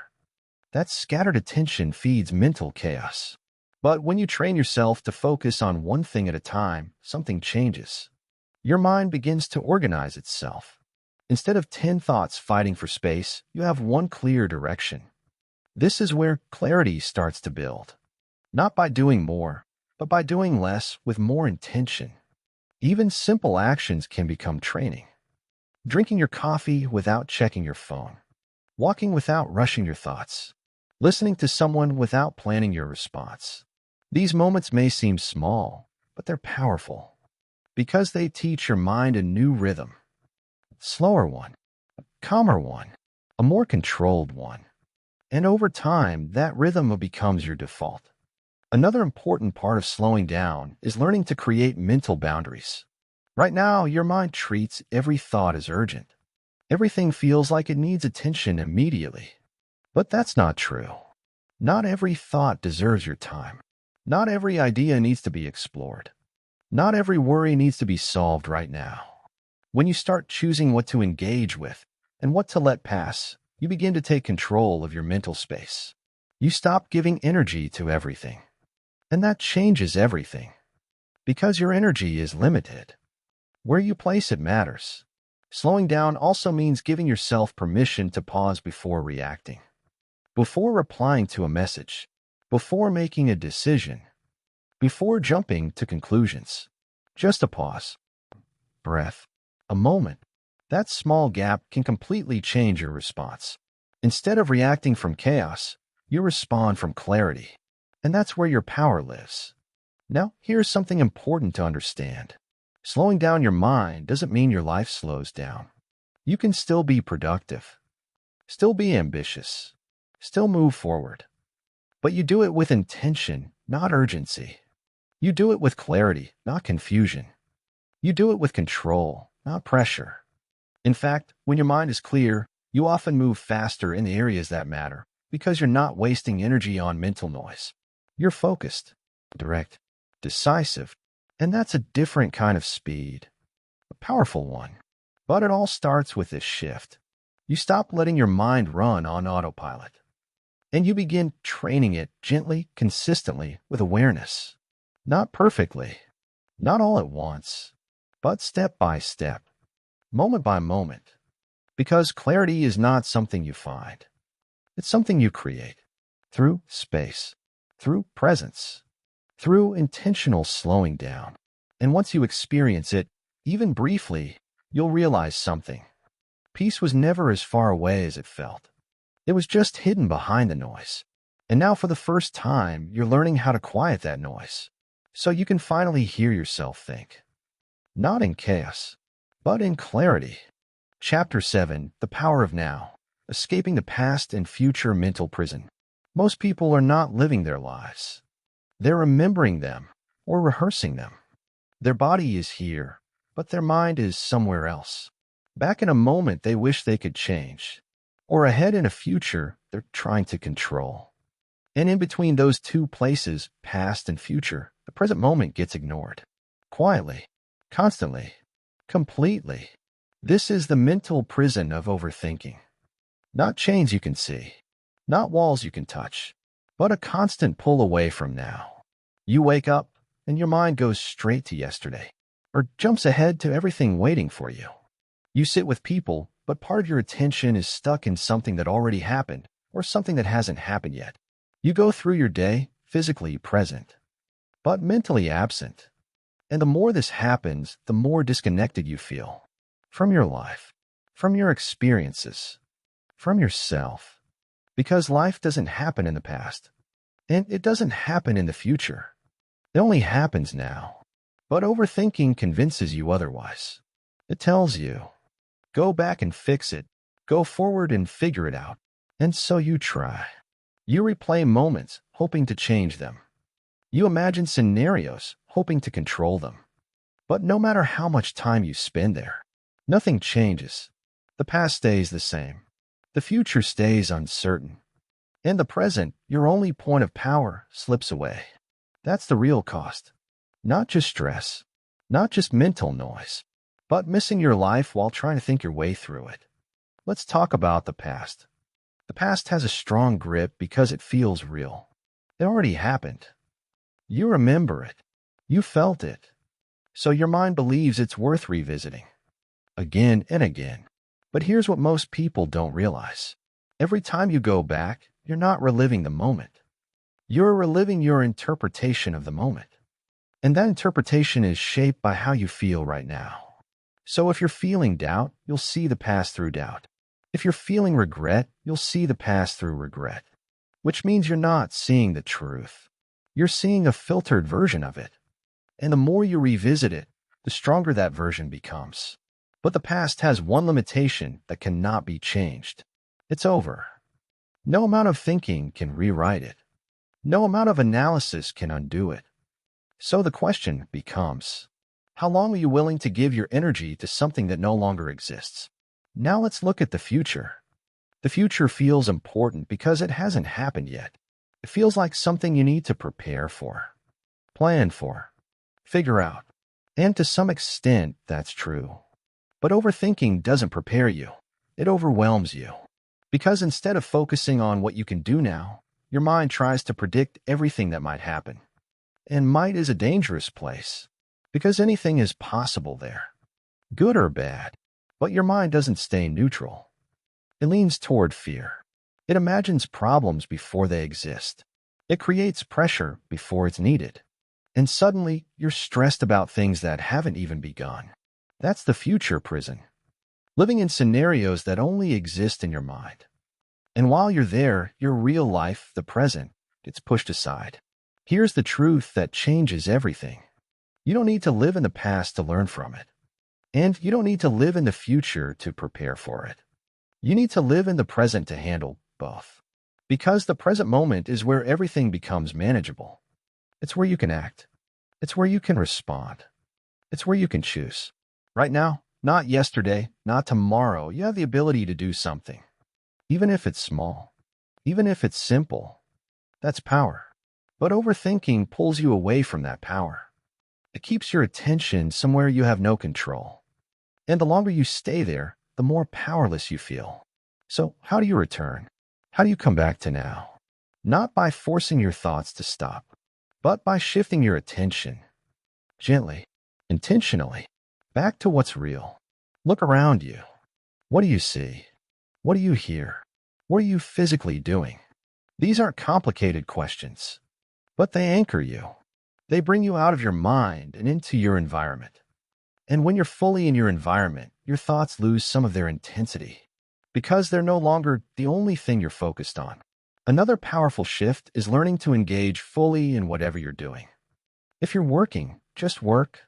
That scattered attention feeds mental chaos. But when you train yourself to focus on one thing at a time, something changes. Your mind begins to organize itself. Instead of 10 thoughts fighting for space, you have one clear direction. This is where clarity starts to build. Not by doing more, but by doing less with more intention. Even simple actions can become training. Drinking your coffee without checking your phone. Walking without rushing your thoughts. Listening to someone without planning your response. These moments may seem small, but they're powerful. Because they teach your mind a new rhythm. Slower one, a calmer one, a more controlled one. And over time, that rhythm becomes your default. Another important part of slowing down is learning to create mental boundaries. Right now, your mind treats every thought as urgent. Everything feels like it needs attention immediately. But that's not true. Not every thought deserves your time. Not every idea needs to be explored. Not every worry needs to be solved right now. When you start choosing what to engage with and what to let pass, you begin to take control of your mental space. You stop giving energy to everything. And that changes everything. Because your energy is limited. Where you place it matters. Slowing down also means giving yourself permission to pause before reacting. Before replying to a message. Before making a decision. Before jumping to conclusions. Just a pause. Breath. A moment. That small gap can completely change your response. Instead of reacting from chaos, you respond from clarity. And that's where your power lives. Now, here's something important to understand. Slowing down your mind doesn't mean your life slows down. You can still be productive. Still be ambitious. Still move forward. But you do it with intention, not urgency. You do it with clarity, not confusion. You do it with control, not pressure. In fact, when your mind is clear, you often move faster in the areas that matter because you're not wasting energy on mental noise. You're focused, direct, decisive, and that's a different kind of speed. A powerful one. But it all starts with this shift. You stop letting your mind run on autopilot. And you begin training it gently, consistently, with awareness. Not perfectly, not all at once, but step by step, moment by moment. Because clarity is not something you find. It's something you create. Through space, through presence, through intentional slowing down. And once you experience it, even briefly, you'll realize something. Peace was never as far away as it felt. It was just hidden behind the noise. And now for the first time, you're learning how to quiet that noise. So you can finally hear yourself think. Not in chaos, but in clarity. Chapter 7, The Power of Now. Escaping the past and future mental prison. Most people are not living their lives. They're remembering them or rehearsing them. Their body is here, but their mind is somewhere else. Back in a moment they wish they could change. Or ahead in a future they're trying to control. And in between those two places, past and future, the present moment gets ignored. Quietly, constantly, completely. This is the mental prison of overthinking. Not chains you can see, not walls you can touch, but a constant pull away from now. You wake up and your mind goes straight to yesterday, or jumps ahead to everything waiting for you. You sit with people, but part of your attention is stuck in something that already happened or something that hasn't happened yet. You go through your day physically present, but mentally absent. And the more this happens, the more disconnected you feel from your life, from your experiences, from yourself. Because life doesn't happen in the past, and it doesn't happen in the future. It only happens now. But overthinking convinces you otherwise. It tells you, go back and fix it, go forward and figure it out. And so you try. You replay moments, hoping to change them. You imagine scenarios, hoping to control them. But no matter how much time you spend there, nothing changes. The past stays the same. The future stays uncertain. In the present, your only point of power slips away. That's the real cost. Not just stress, not just mental noise, but missing your life while trying to think your way through it. Let's talk about the past. The past has a strong grip because it feels real. It already happened. You remember it. You felt it. So your mind believes it's worth revisiting again and again. But here's what most people don't realize. Every time you go back, you're not reliving the moment. You're reliving your interpretation of the moment. And that interpretation is shaped by how you feel right now. So if you're feeling doubt, you'll see the past through doubt. If you're feeling regret, you'll see the past through regret. Which means you're not seeing the truth. You're seeing a filtered version of it. And the more you revisit it, the stronger that version becomes. But the past has one limitation that cannot be changed. It's over. No amount of thinking can rewrite it. No amount of analysis can undo it. So the question becomes, how long are you willing to give your energy to something that no longer exists? Now let's look at the future. The future feels important because it hasn't happened yet. It feels like something you need to prepare for, plan for, figure out. And to some extent, that's true. But overthinking doesn't prepare you. It overwhelms you. Because instead of focusing on what you can do now, your mind tries to predict everything that might happen. And might is a dangerous place, because anything is possible there, good or bad. But your mind doesn't stay neutral. It leans toward fear. It imagines problems before they exist. It creates pressure before it's needed. And suddenly, you're stressed about things that haven't even begun. That's the future prison, living in scenarios that only exist in your mind. And while you're there, your real life, the present, gets pushed aside. Here's the truth that changes everything. You don't need to live in the past to learn from it. And you don't need to live in the future to prepare for it. You need to live in the present to handle both. Because the present moment is where everything becomes manageable. It's where you can act. It's where you can respond. It's where you can choose. Right now, not yesterday, not tomorrow, you have the ability to do something. Even if it's small. Even if it's simple. That's power. But overthinking pulls you away from that power. It keeps your attention somewhere you have no control. And the longer you stay there, the more powerless you feel. So how do you return? How do you come back to now? Not by forcing your thoughts to stop, but by shifting your attention, gently, intentionally, back to what's real. Look around you. What do you see? What do you hear? What are you physically doing? These aren't complicated questions, but they anchor you. They bring you out of your mind and into your environment. And when you're fully in your environment, your thoughts lose some of their intensity because they're no longer the only thing you're focused on. Another powerful shift is learning to engage fully in whatever you're doing. If you're working, just work.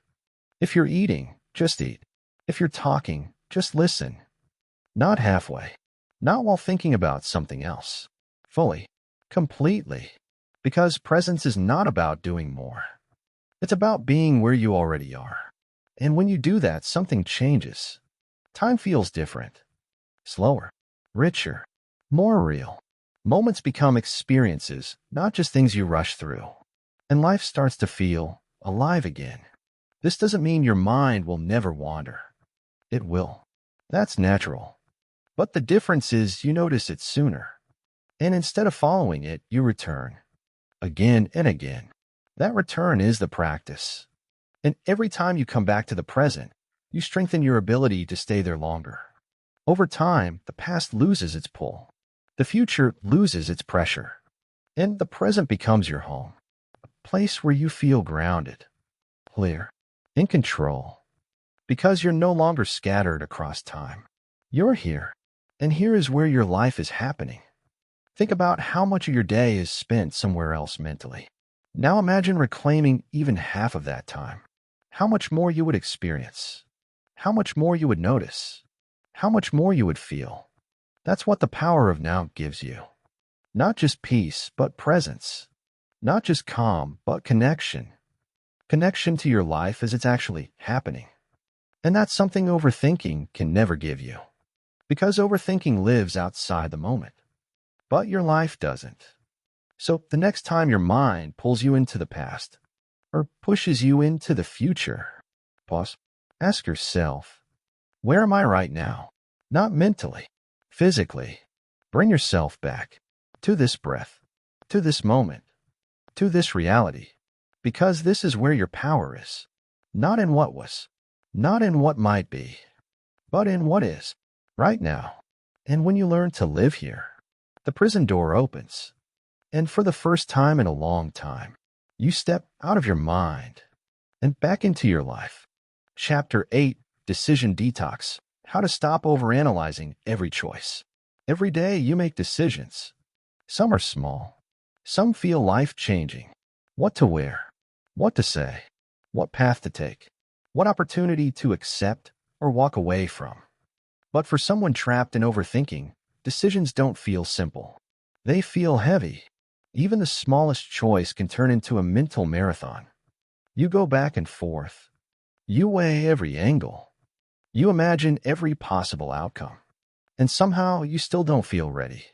If you're eating, just eat. If you're talking, just listen. Not halfway. Not while thinking about something else. Fully. Completely. Because presence is not about doing more. It's about being where you already are. And when you do that, something changes. Time feels different. Slower. Richer. More real. Moments become experiences, not just things you rush through. And life starts to feel alive again. This doesn't mean your mind will never wander. It will. That's natural. But the difference is you notice it sooner. And instead of following it, you return. Again and again. That return is the practice. And every time you come back to the present, you strengthen your ability to stay there longer. Over time, the past loses its pull. The future loses its pressure. And the present becomes your home. A place where you feel grounded, clear, in control. Because you're no longer scattered across time. You're here. And here is where your life is happening. Think about how much of your day is spent somewhere else mentally. Now imagine reclaiming even half of that time. How much more you would experience. How much more you would notice. How much more you would feel. That's what the power of now gives you. Not just peace, but presence. Not just calm, but connection. connection to your life as it's actually happening. And that's something overthinking can never give you, because overthinking lives outside the moment. But your life doesn't. So the next time your mind pulls you into the past or pushes you into the future, pause. Ask yourself, where am I right now? Not mentally, physically. Bring yourself back to this breath, to this moment, to this reality, because this is where your power is. Not in what was, not in what might be, but in what is, right now. And when you learn to live here, the prison door opens. And for the first time in a long time, you step out of your mind and back into your life. Chapter 8, Decision Detox. How to stop overanalyzing every choice. Every day you make decisions. Some are small. Some feel life-changing. What to wear, what to say, what path to take, what opportunity to accept or walk away from. But for someone trapped in overthinking, decisions don't feel simple. They feel heavy. Even the smallest choice can turn into a mental marathon. You go back and forth. You weigh every angle. You imagine every possible outcome. And somehow you still don't feel ready.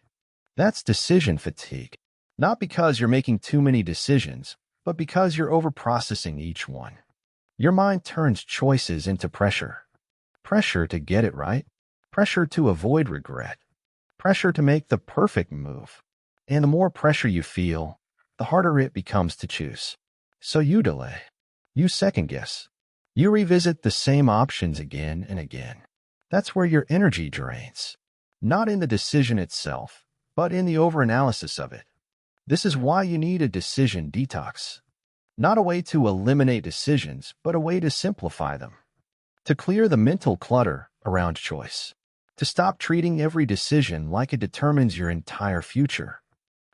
That's decision fatigue. Not because you're making too many decisions, but because you're overprocessing each one. Your mind turns choices into pressure. Pressure to get it right. Pressure to avoid regret. Pressure to make the perfect move. And the more pressure you feel, the harder it becomes to choose. So you delay. You second-guess. You revisit the same options again and again. That's where your energy drains. Not in the decision itself, but in the overanalysis of it. This is why you need a decision detox. Not a way to eliminate decisions, but a way to simplify them. To clear the mental clutter around choice. To stop treating every decision like it determines your entire future.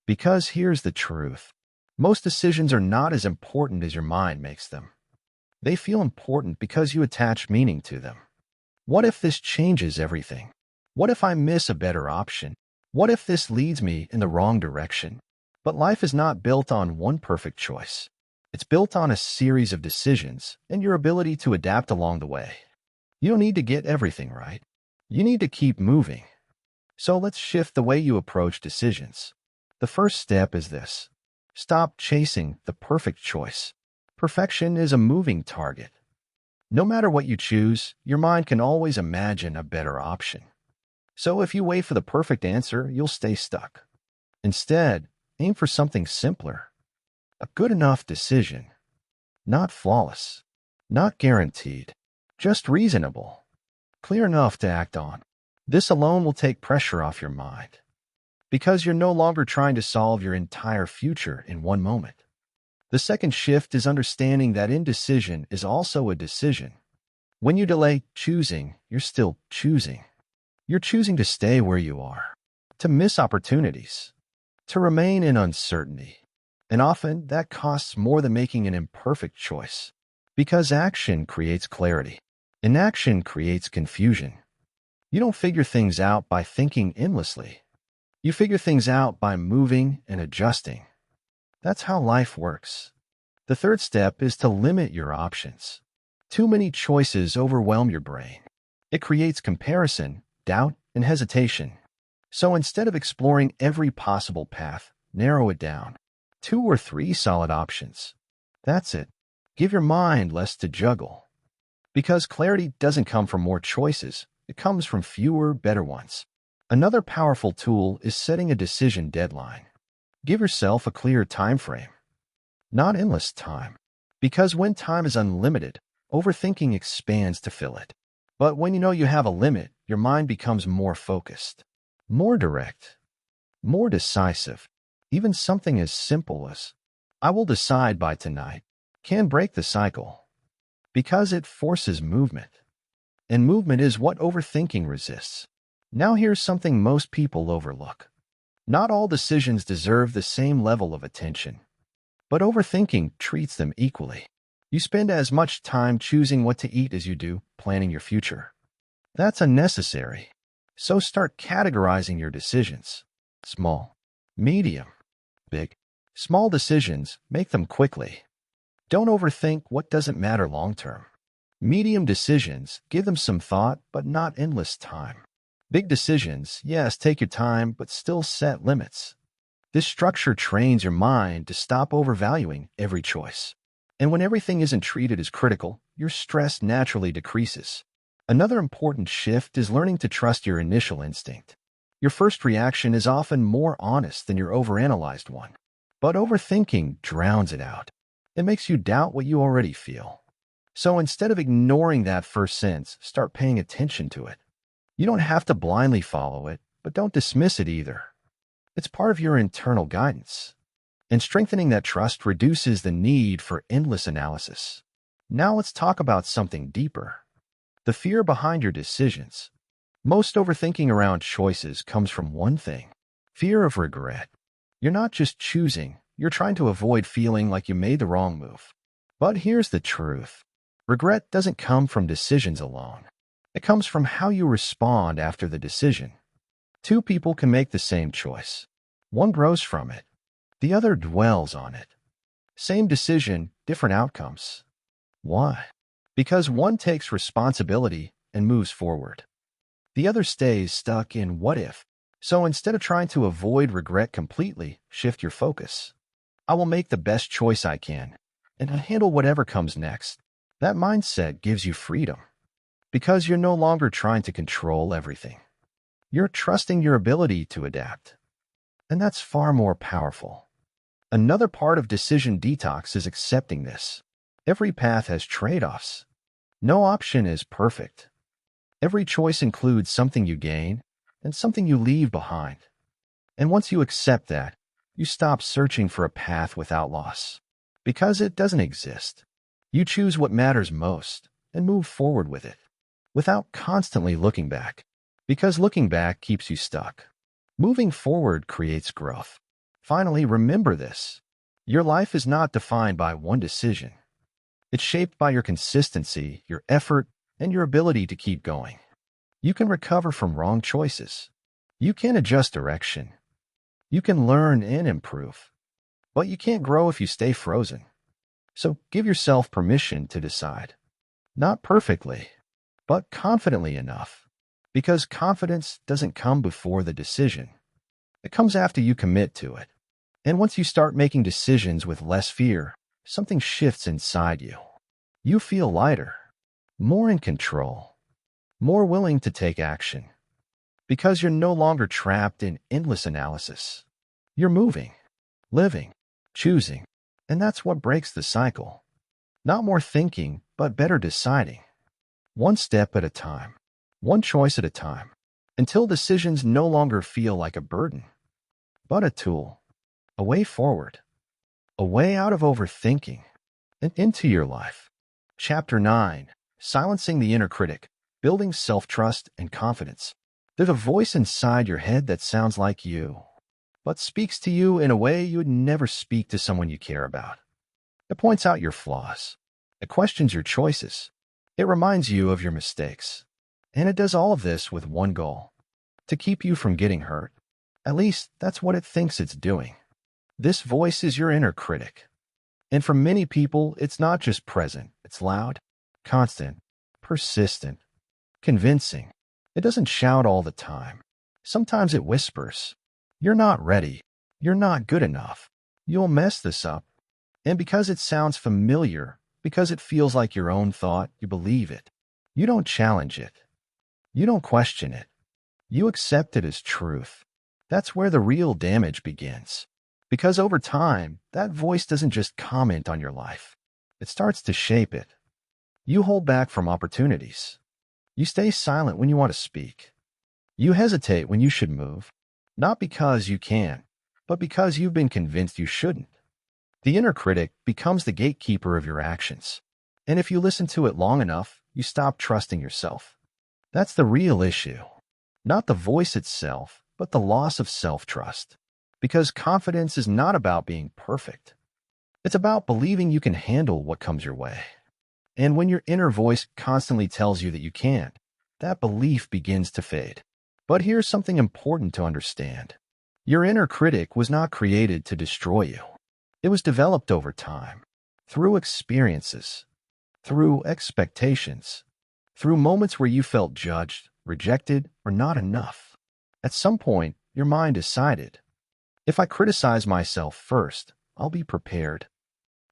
Because here's the truth. Most decisions are not as important as your mind makes them. They feel important because you attach meaning to them. What if this changes everything? What if I miss a better option? What if this leads me in the wrong direction? But life is not built on one perfect choice. It's built on a series of decisions and your ability to adapt along the way. You don't need to get everything right. You need to keep moving. So let's shift the way you approach decisions. The first step is this. Stop chasing the perfect choice. Perfection is a moving target. No matter what you choose, your mind can always imagine a better option. So if you wait for the perfect answer, you'll stay stuck. Instead, aim for something simpler. A good enough decision. Not flawless. Not guaranteed. Just reasonable. Clear enough to act on. This alone will take pressure off your mind. Because you're no longer trying to solve your entire future in one moment. The second shift is understanding that indecision is also a decision. When you delay choosing, you're still choosing. You're choosing to stay where you are, to miss opportunities, to remain in uncertainty. And often that costs more than making an imperfect choice. Because action creates clarity. Inaction creates confusion. You don't figure things out by thinking endlessly. You figure things out by moving and adjusting. That's how life works. The third step is to limit your options. Too many choices overwhelm your brain. It creates comparison, doubt, and hesitation. So instead of exploring every possible path, narrow it down. 2 or 3 solid options. That's it. Give your mind less to juggle. Because clarity doesn't come from more choices. It comes from fewer, better ones. Another powerful tool is setting a decision deadline. Give yourself a clear time frame. Not endless time. Because when time is unlimited, overthinking expands to fill it. But when you know you have a limit, your mind becomes more focused, more direct, more decisive. Even something as simple as, I will decide by tonight, can break the cycle. Because it forces movement. And movement is what overthinking resists. Now here's something most people overlook. Not all decisions deserve the same level of attention. But overthinking treats them equally. You spend as much time choosing what to eat as you do planning your future. That's unnecessary. So start categorizing your decisions. Small, medium, big. Small decisions, make them quickly. Don't overthink what doesn't matter long term. Medium decisions, give them some thought, but not endless time. Big decisions, yes, take your time, but still set limits. This structure trains your mind to stop overvaluing every choice. And when everything isn't treated as critical, your stress naturally decreases. Another important shift is learning to trust your initial instinct. Your first reaction is often more honest than your overanalyzed one. But overthinking drowns it out. It makes you doubt what you already feel. So instead of ignoring that first sense, start paying attention to it. You don't have to blindly follow it, but don't dismiss it either. It's part of your internal guidance. And strengthening that trust reduces the need for endless analysis. Now let's talk about something deeper. The fear behind your decisions. Most overthinking around choices comes from one thing: fear of regret. You're not just choosing, you're trying to avoid feeling like you made the wrong move. But here's the truth. Regret doesn't come from decisions alone. It comes from how you respond after the decision. Two people can make the same choice. One grows from it. The other dwells on it. Same decision, different outcomes. Why? Because one takes responsibility and moves forward. The other stays stuck in what if. So instead of trying to avoid regret completely, shift your focus. I will make the best choice I can, and handle whatever comes next. That mindset gives you freedom, because you're no longer trying to control everything. You're trusting your ability to adapt, and that's far more powerful. Another part of decision detox is accepting this. Every path has trade-offs. No option is perfect. Every choice includes something you gain and something you leave behind. And once you accept that, you stop searching for a path without loss, because it doesn't exist. You choose what matters most and move forward with it, without constantly looking back, because looking back keeps you stuck. Moving forward creates growth. Finally, remember this. Your life is not defined by one decision. It's shaped by your consistency, your effort, and your ability to keep going. You can recover from wrong choices. You can adjust direction. You can learn and improve. But you can't grow if you stay frozen. So give yourself permission to decide. Not perfectly, but confidently enough. Because confidence doesn't come before the decision. It comes after you commit to it. And once you start making decisions with less fear, something shifts inside you. You feel lighter, more in control, more willing to take action. Because you're no longer trapped in endless analysis. You're moving, living, choosing, and that's what breaks the cycle. Not more thinking, but better deciding. One step at a time, one choice at a time, until decisions no longer feel like a burden, but a tool, a way forward, a way out of overthinking, and into your life. Chapter 9. Silencing the Inner Critic, Building Self-Trust and Confidence. There's a voice inside your head that sounds like you, but speaks to you in a way you would never speak to someone you care about. It points out your flaws. It questions your choices. It reminds you of your mistakes. And it does all of this with one goal: to keep you from getting hurt. At least, that's what it thinks it's doing. This voice is your inner critic. And for many people, it's not just present. It's loud, constant, persistent, convincing. It doesn't shout all the time. Sometimes it whispers, "You're not ready. You're not good enough. You'll mess this up." And because it sounds familiar, because it feels like your own thought, you believe it. You don't challenge it. You don't question it. You accept it as truth. That's where the real damage begins. Because over time, that voice doesn't just comment on your life. It starts to shape it. You hold back from opportunities. You stay silent when you want to speak. You hesitate when you should move. Not because you can, but because you've been convinced you shouldn't. The inner critic becomes the gatekeeper of your actions. And if you listen to it long enough, you stop trusting yourself. That's the real issue. Not the voice itself, but the loss of self-trust. Because confidence is not about being perfect. It's about believing you can handle what comes your way. And when your inner voice constantly tells you that you can't, that belief begins to fade. But here's something important to understand. Your inner critic was not created to destroy you. It was developed over time. through experiences, through expectations, through moments where you felt judged, rejected, or not enough. At some point, your mind decided, if I criticize myself first, I'll be prepared.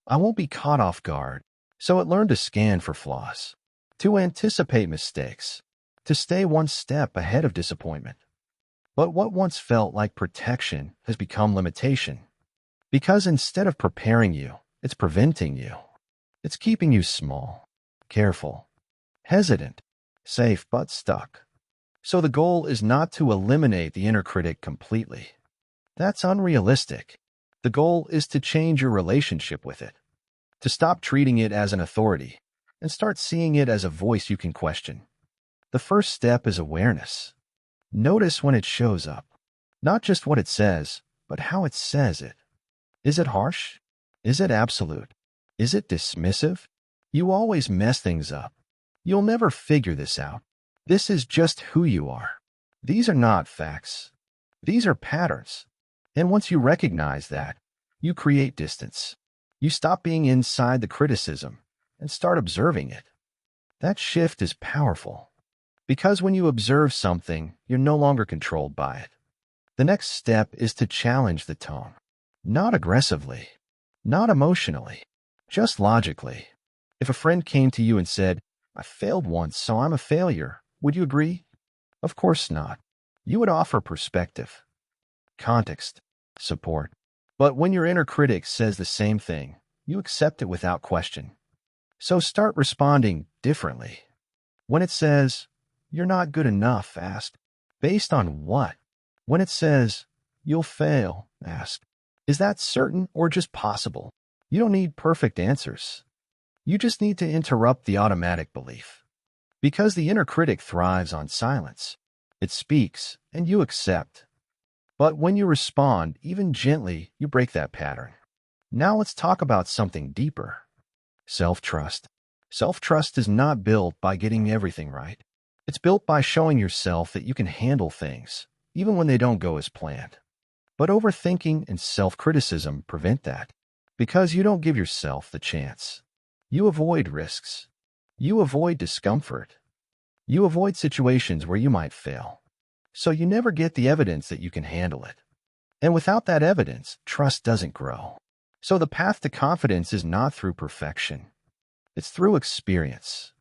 I won't be caught off guard. So it learned to scan for flaws, to anticipate mistakes, to stay one step ahead of disappointment. But what once felt like protection has become limitation. Because instead of preparing you, it's preventing you. It's keeping you small, careful, hesitant, safe but stuck. So the goal is not to eliminate the inner critic completely. That's unrealistic. The goal is to change your relationship with it, to stop treating it as an authority and start seeing it as a voice you can question. The first step is awareness. Notice when it shows up, not just what it says, but how it says it. Is it harsh? Is it absolute? Is it dismissive? You always mess things up. You'll never figure this out. This is just who you are. These are not facts. These are patterns. And once you recognize that, you create distance. You stop being inside the criticism and start observing it. That shift is powerful. Because when you observe something, you're no longer controlled by it. The next step is to challenge the tone. Not aggressively, not emotionally, just logically. If a friend came to you and said, I failed once, so I'm a failure, would you agree? Of course not. You would offer perspective, context, support. But when your inner critic says the same thing, you accept it without question. So start responding differently. When it says, you're not good enough, ask, based on what? When it says, you'll fail, ask, is that certain or just possible? You don't need perfect answers. You just need to interrupt the automatic belief. Because the inner critic thrives on silence. It speaks, and you accept. But when you respond, even gently, you break that pattern. Now let's talk about something deeper. Self-trust. Self-trust is not built by getting everything right. It's built by showing yourself that you can handle things, even when they don't go as planned. But overthinking and self-criticism prevent that, because you don't give yourself the chance. You avoid risks. You avoid discomfort. You avoid situations where you might fail. So you never get the evidence that you can handle it. And without that evidence, trust doesn't grow. So the path to confidence is not through perfection. It's through experience.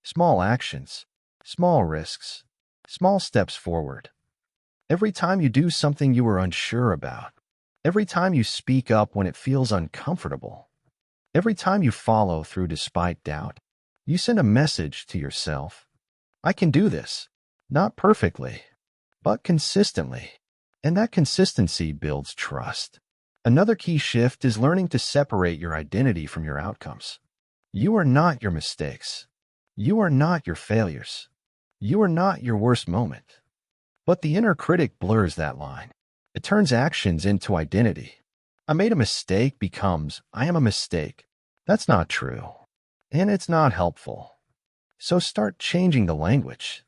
Small actions, small risks, small steps forward. Every time you do something you were unsure about, every time you speak up when it feels uncomfortable, every time you follow through despite doubt, you send a message to yourself. I can do this, not perfectly, but consistently. And that consistency builds trust. Another key shift is learning to separate your identity from your outcomes. You are not your mistakes. You are not your failures. You are not your worst moment. But the inner critic blurs that line. It turns actions into identity. I made a mistake becomes, I am a mistake. That's not true. And it's not helpful. So start changing the language.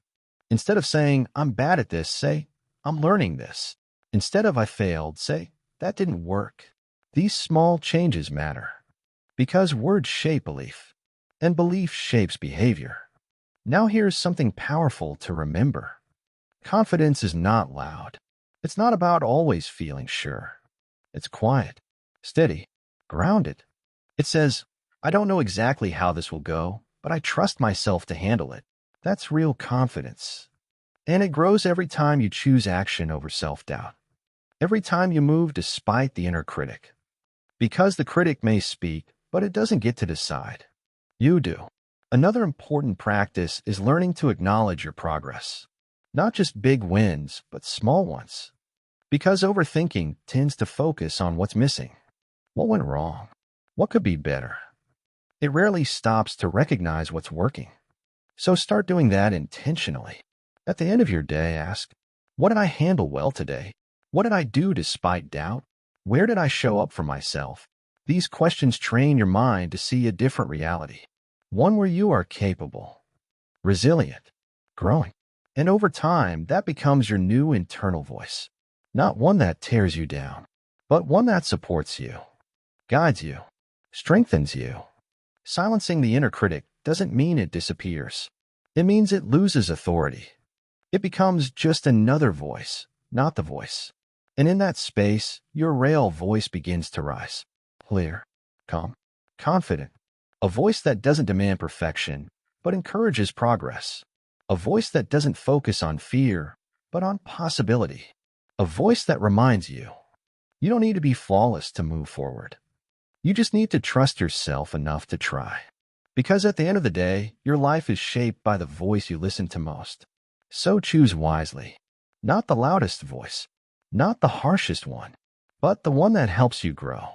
Instead of saying, I'm bad at this, say, I'm learning this. Instead of I failed, say, that didn't work. These small changes matter. Because words shape belief. And belief shapes behavior. Now here's something powerful to remember. Confidence is not loud. It's not about always feeling sure. It's quiet, steady, grounded. It says, I don't know exactly how this will go, but I trust myself to handle it. That's real confidence. And it grows every time you choose action over self-doubt. Every time you move despite the inner critic. Because the critic may speak, but it doesn't get to decide. You do. Another important practice is learning to acknowledge your progress. Not just big wins, but small ones. Because overthinking tends to focus on what's missing. What went wrong? What could be better? It rarely stops to recognize what's working. So start doing that intentionally. At the end of your day, ask, what did I handle well today? What did I do despite doubt? Where did I show up for myself? These questions train your mind to see a different reality. One where you are capable, resilient, growing. And over time, that becomes your new internal voice. Not one that tears you down, but one that supports you, guides you, strengthens you. Silencing the inner critic doesn't mean it disappears. It means it loses authority. It becomes just another voice, not the voice. And in that space, your real voice begins to rise. Clear, calm, confident. A voice that doesn't demand perfection, but encourages progress. A voice that doesn't focus on fear, but on possibility. A voice that reminds you, you don't need to be flawless to move forward. You just need to trust yourself enough to try. Because at the end of the day, your life is shaped by the voice you listen to most. So choose wisely. Not the loudest voice, not the harshest one, but the one that helps you grow.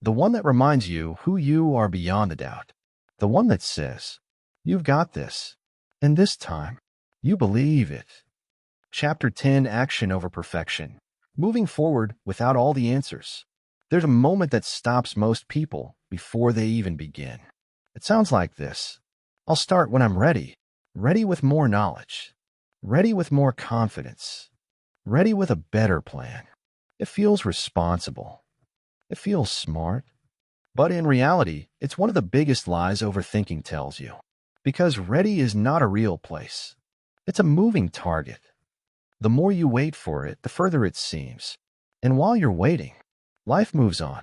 The one that reminds you who you are beyond the doubt. The one that says, you've got this. And this time, you believe it. Chapter 10, Action Over Perfection. Moving forward without all the answers. There's a moment that stops most people before they even begin. It sounds like this. I'll start when I'm ready. Ready with more knowledge. Ready with more confidence. Ready with a better plan. It feels responsible. It feels smart. But in reality, it's one of the biggest lies overthinking tells you. Because ready is not a real place. It's a moving target. The more you wait for it, the further it seems. And while you're waiting, life moves on.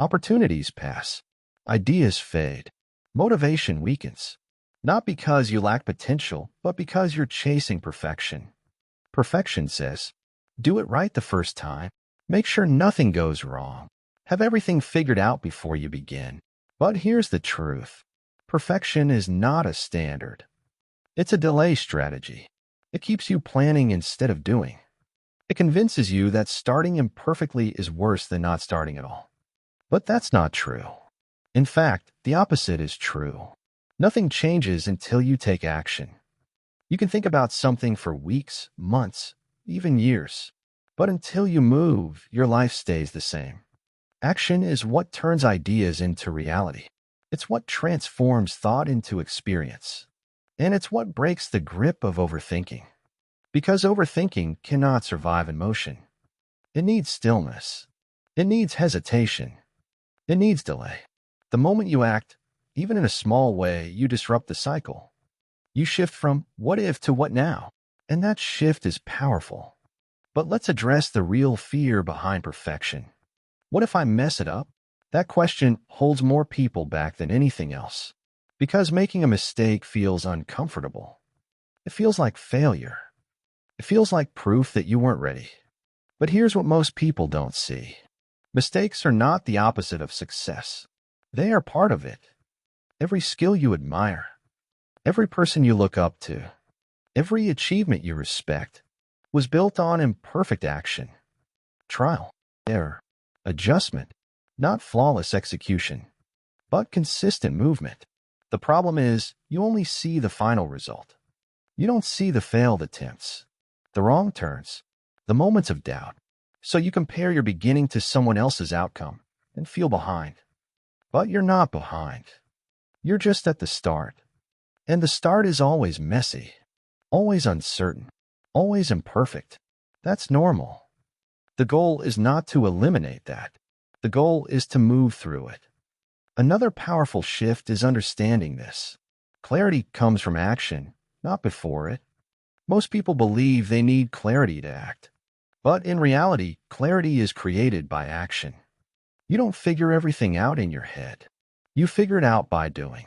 Opportunities pass. Ideas fade. Motivation weakens. Not because you lack potential, but because you're chasing perfection. Perfection says, do it right the first time. Make sure nothing goes wrong. Have everything figured out before you begin. But here's the truth. Perfection is not a standard. It's a delay strategy. It keeps you planning instead of doing. It convinces you that starting imperfectly is worse than not starting at all. But that's not true. In fact, the opposite is true. Nothing changes until you take action. You can think about something for weeks, months, even years. But until you move, your life stays the same. Action is what turns ideas into reality. It's what transforms thought into experience. And it's what breaks the grip of overthinking. Because overthinking cannot survive in motion. It needs stillness. It needs hesitation. It needs delay. The moment you act, even in a small way, you disrupt the cycle. You shift from what if to what now. And that shift is powerful. But let's address the real fear behind perfection. What if I mess it up? That question holds more people back than anything else. Because making a mistake feels uncomfortable. It feels like failure. It feels like proof that you weren't ready. But here's what most people don't see. Mistakes are not the opposite of success. They are part of it. Every skill you admire, every person you look up to, every achievement you respect was built on imperfect action, trial, error, adjustment, not flawless execution, but consistent movement. The problem is you only see the final result. You don't see the failed attempts, the wrong turns, the moments of doubt. So you compare your beginning to someone else's outcome and feel behind. But you're not behind. You're just at the start. And the start is always messy, always uncertain, always imperfect. That's normal. The goal is not to eliminate that. The goal is to move through it. Another powerful shift is understanding this. Clarity comes from action, not before it. Most people believe they need clarity to act. But in reality, clarity is created by action. You don't figure everything out in your head. You figure it out by doing,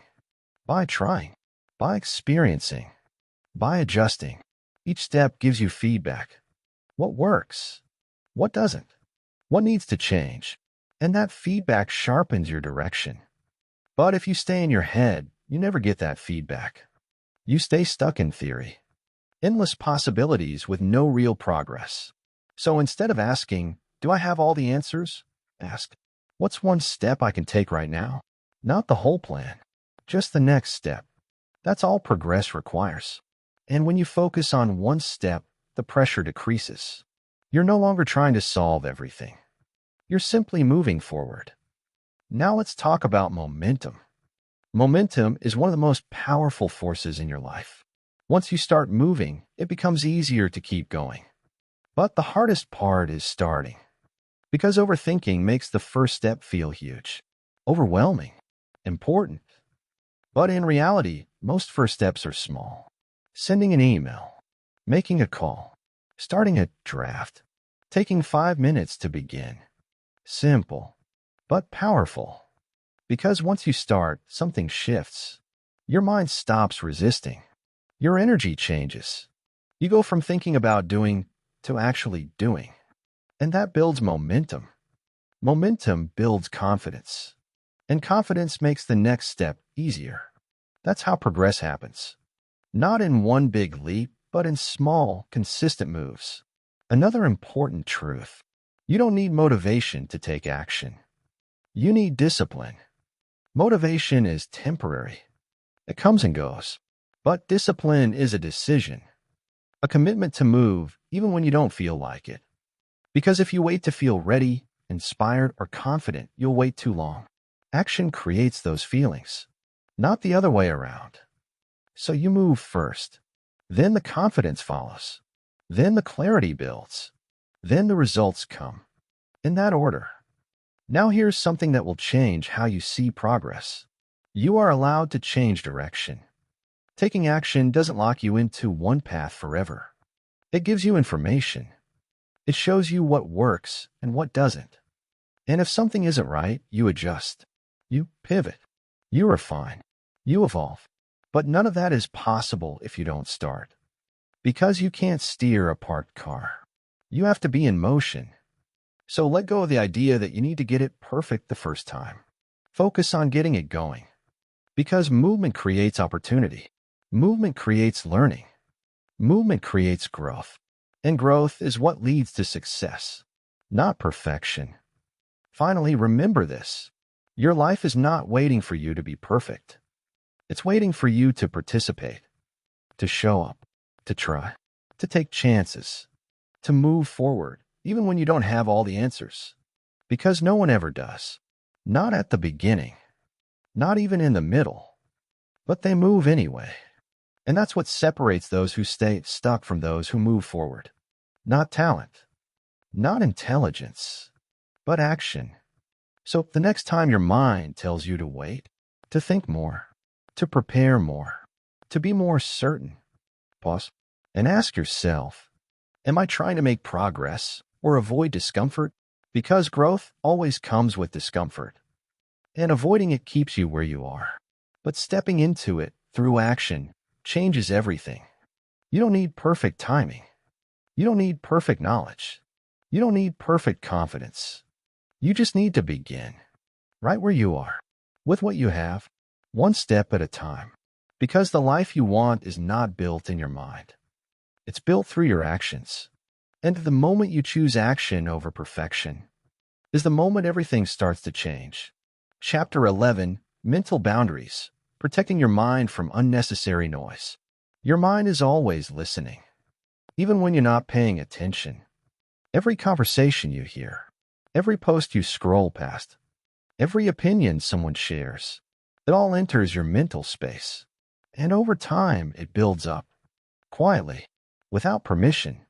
by trying, by experiencing, by adjusting. Each step gives you feedback. What works? What doesn't? What needs to change? And that feedback sharpens your direction. But if you stay in your head, you never get that feedback. You stay stuck in theory. Endless possibilities with no real progress. So instead of asking, do I have all the answers? Ask, what's one step I can take right now? Not the whole plan, just the next step. That's all progress requires. And when you focus on one step, the pressure decreases. You're no longer trying to solve everything. You're simply moving forward. Now let's talk about momentum. Momentum is one of the most powerful forces in your life. Once you start moving, it becomes easier to keep going. But the hardest part is starting. Because overthinking makes the first step feel huge. overwhelming, important. But in reality, most first steps are small. Sending an email, making a call, starting a draft, taking 5 minutes to begin. Simple, but powerful. Because once you start, something shifts. Your mind stops resisting. Your energy changes. You go from thinking about doing to actually doing. And that builds momentum. Momentum builds confidence. And confidence makes the next step easier. That's how progress happens. Not in one big leap, but in small, consistent moves. Another important truth. You don't need motivation to take action. You need discipline. Motivation is temporary. It comes and goes. But discipline is a decision, a commitment to move even when you don't feel like it. Because if you wait to feel ready, inspired, or confident, you'll wait too long. Action creates those feelings, not the other way around. So you move first. Then the confidence follows. Then the clarity builds. Then the results come. In that order. Now here's something that will change how you see progress. You are allowed to change direction. Taking action doesn't lock you into one path forever. It gives you information. It shows you what works and what doesn't. And if something isn't right, you adjust. You pivot. You refine. You evolve. But none of that is possible if you don't start. Because you can't steer a parked car. You have to be in motion. So let go of the idea that you need to get it perfect the first time. Focus on getting it going. Because movement creates opportunity. Movement creates learning. Movement creates growth. And growth is what leads to success, not perfection. Finally, remember this. Your life is not waiting for you to be perfect. It's waiting for you to participate, to show up, to try, to take chances, to move forward, even when you don't have all the answers. Because no one ever does. Not at the beginning. Not even in the middle. But they move anyway. And that's what separates those who stay stuck from those who move forward. Not talent. Not intelligence. But action. So the next time your mind tells you to wait, to think more, to prepare more, to be more certain, pause and ask yourself, am I trying to make progress or avoid discomfort? Because growth always comes with discomfort. And avoiding it keeps you where you are. But stepping into it through action changes everything. You don't need perfect timing. You don't need perfect knowledge. You don't need perfect confidence. You just need to begin, right where you are, with what you have, one step at a time. Because the life you want is not built in your mind. It's built through your actions. And the moment you choose action over perfection is the moment everything starts to change. Chapter 11, Mental Boundaries, Protecting Your Mind from Unnecessary Noise. Your mind is always listening, even when you're not paying attention. Every conversation you hear, every post you scroll past, every opinion someone shares, it all enters your mental space. And over time, it builds up, quietly, without permission,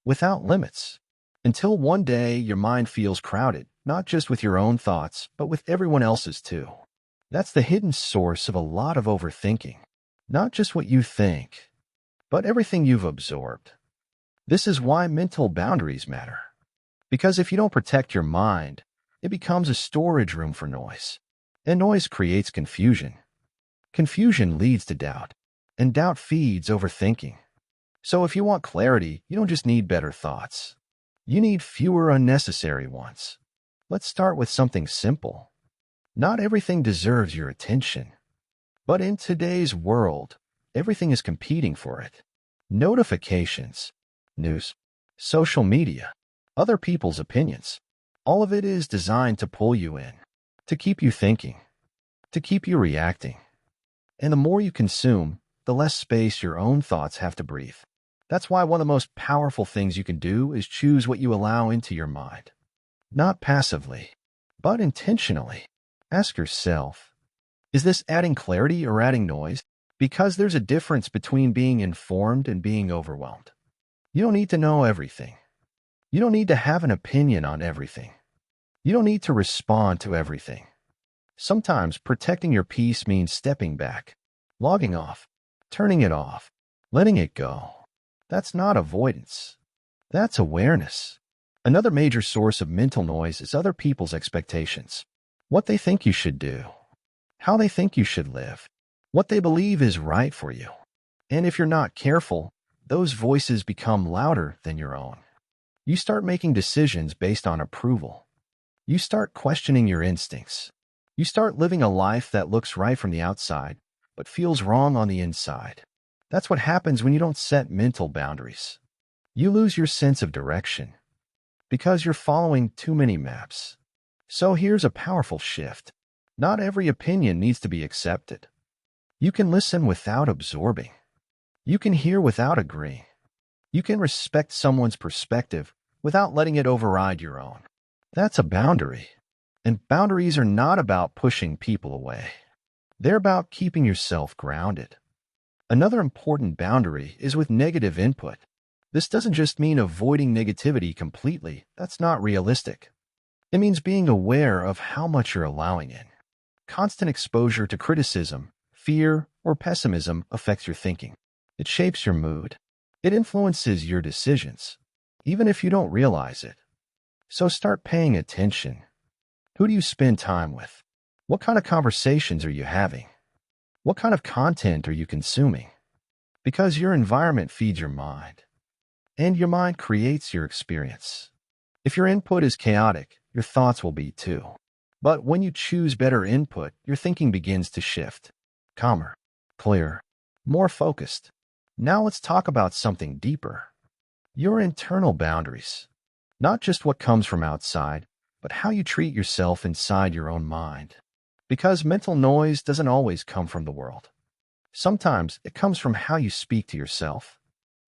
without limits, until one day your mind feels crowded, not just with your own thoughts, but with everyone else's too. That's the hidden source of a lot of overthinking. Not just what you think, but everything you've absorbed. This is why mental boundaries matter. Because if you don't protect your mind, it becomes a storage room for noise. And noise creates confusion. Confusion leads to doubt. And doubt feeds overthinking. So if you want clarity, you don't just need better thoughts. You need fewer unnecessary ones. Let's start with something simple. Not everything deserves your attention. But in today's world, everything is competing for it. Notifications, news, social media, other people's opinions. All of it is designed to pull you in, to keep you thinking, to keep you reacting. And the more you consume, the less space your own thoughts have to breathe. That's why one of the most powerful things you can do is choose what you allow into your mind. Not passively, but intentionally. Ask yourself, is this adding clarity or adding noise? Because there's a difference between being informed and being overwhelmed. You don't need to know everything. You don't need to have an opinion on everything. You don't need to respond to everything. Sometimes protecting your peace means stepping back, logging off, turning it off, letting it go. That's not avoidance. That's awareness. Another major source of mental noise is other people's expectations. What they think you should do, how they think you should live, what they believe is right for you. And if you're not careful, those voices become louder than your own. You start making decisions based on approval. You start questioning your instincts. You start living a life that looks right from the outside, but feels wrong on the inside. That's what happens when you don't set mental boundaries. You lose your sense of direction because you're following too many maps. So here's a powerful shift. Not every opinion needs to be accepted. You can listen without absorbing. You can hear without agreeing. You can respect someone's perspective without letting it override your own. That's a boundary. And boundaries are not about pushing people away. They're about keeping yourself grounded. Another important boundary is with negative input. This doesn't just mean avoiding negativity completely. That's not realistic. It means being aware of how much you're allowing in. Constant exposure to criticism, fear, or pessimism affects your thinking. It shapes your mood. It influences your decisions, even if you don't realize it. So start paying attention. Who do you spend time with? What kind of conversations are you having? What kind of content are you consuming? Because your environment feeds your mind, and your mind creates your experience. If your input is chaotic, your thoughts will be too. But when you choose better input, your thinking begins to shift. Calmer, clearer, more focused. Now let's talk about something deeper. Your internal boundaries. Not just what comes from outside, but how you treat yourself inside your own mind. Because mental noise doesn't always come from the world. Sometimes it comes from how you speak to yourself.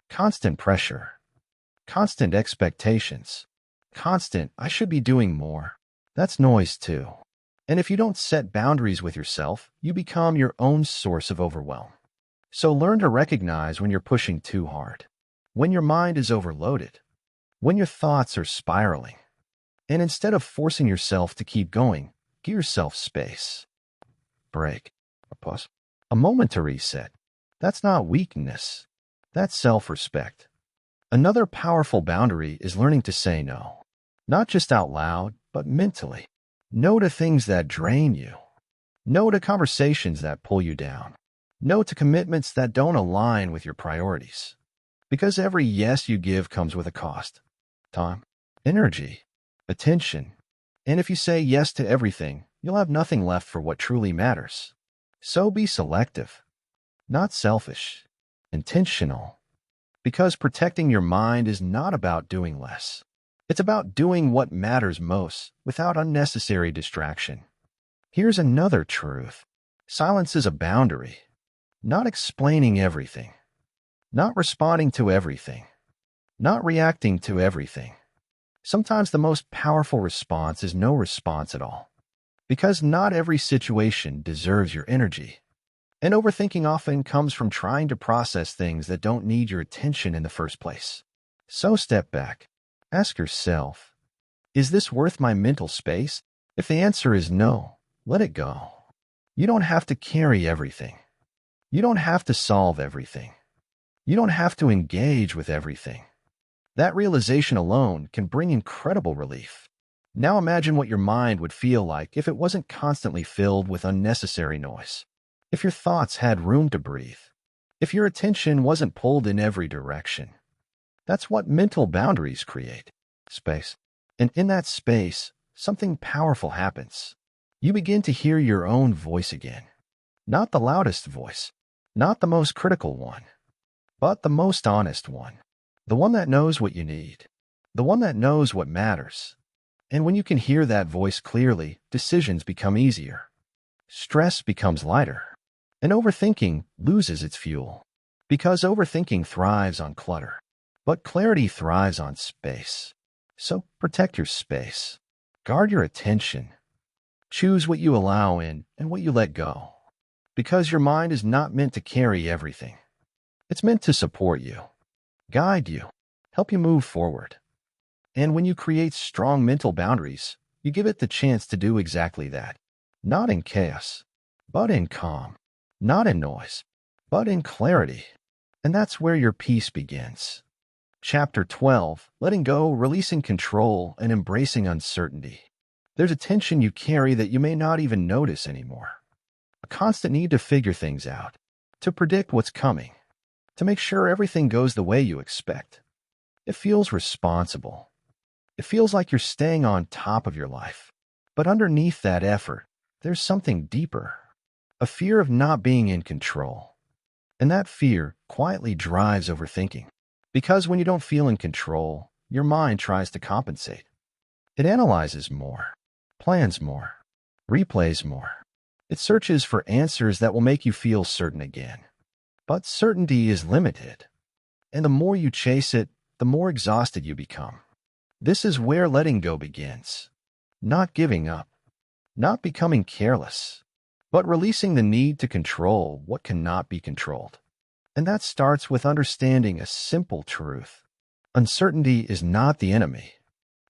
Constant pressure. Constant expectations. Constant, I should be doing more. That's noise too. And if you don't set boundaries with yourself, you become your own source of overwhelm. So learn to recognize when you're pushing too hard, when your mind is overloaded, when your thoughts are spiraling. And instead of forcing yourself to keep going, give yourself space. Break. A pause. A moment to reset. That's not weakness. That's self-respect. Another powerful boundary is learning to say no. Not just out loud, but mentally. No to things that drain you. No to conversations that pull you down. No to commitments that don't align with your priorities. Because every yes you give comes with a cost. Time, energy, attention. And if you say yes to everything, you'll have nothing left for what truly matters. So be selective. Not selfish. Intentional. Because protecting your mind is not about doing less. It's about doing what matters most without unnecessary distraction. Here's another truth. Silence is a boundary. Not explaining everything. Not responding to everything. Not reacting to everything. Sometimes the most powerful response is no response at all. Because not every situation deserves your energy. And overthinking often comes from trying to process things that don't need your attention in the first place. So step back. Ask yourself, is this worth my mental space? If the answer is no, let it go. You don't have to carry everything. You don't have to solve everything. You don't have to engage with everything. That realization alone can bring incredible relief. Now imagine what your mind would feel like if it wasn't constantly filled with unnecessary noise. If your thoughts had room to breathe. If your attention wasn't pulled in every direction. That's what mental boundaries create. Space. And in that space, something powerful happens. You begin to hear your own voice again. Not the loudest voice. Not the most critical one. But the most honest one. The one that knows what you need. The one that knows what matters. And when you can hear that voice clearly, decisions become easier. Stress becomes lighter. And overthinking loses its fuel. Because overthinking thrives on clutter. But clarity thrives on space. So protect your space. Guard your attention. Choose what you allow in and what you let go. Because your mind is not meant to carry everything. It's meant to support you, guide you, help you move forward. And when you create strong mental boundaries, you give it the chance to do exactly that. not in chaos, but in calm, not in noise, but in clarity. And that's where your peace begins. Chapter 12, Letting Go, Releasing Control, and Embracing Uncertainty. There's a tension you carry that you may not even notice anymore. A constant need to figure things out, to predict what's coming, to make sure everything goes the way you expect. It feels responsible. It feels like you're staying on top of your life. But underneath that effort, there's something deeper, a fear of not being in control. And that fear quietly drives overthinking. Because when you don't feel in control, your mind tries to compensate. It analyzes more, plans more, replays more. It searches for answers that will make you feel certain again. But certainty is limited. And the more you chase it, the more exhausted you become. This is where letting go begins. Not giving up, not becoming careless, but releasing the need to control what cannot be controlled. And that starts with understanding a simple truth. Uncertainty is not the enemy.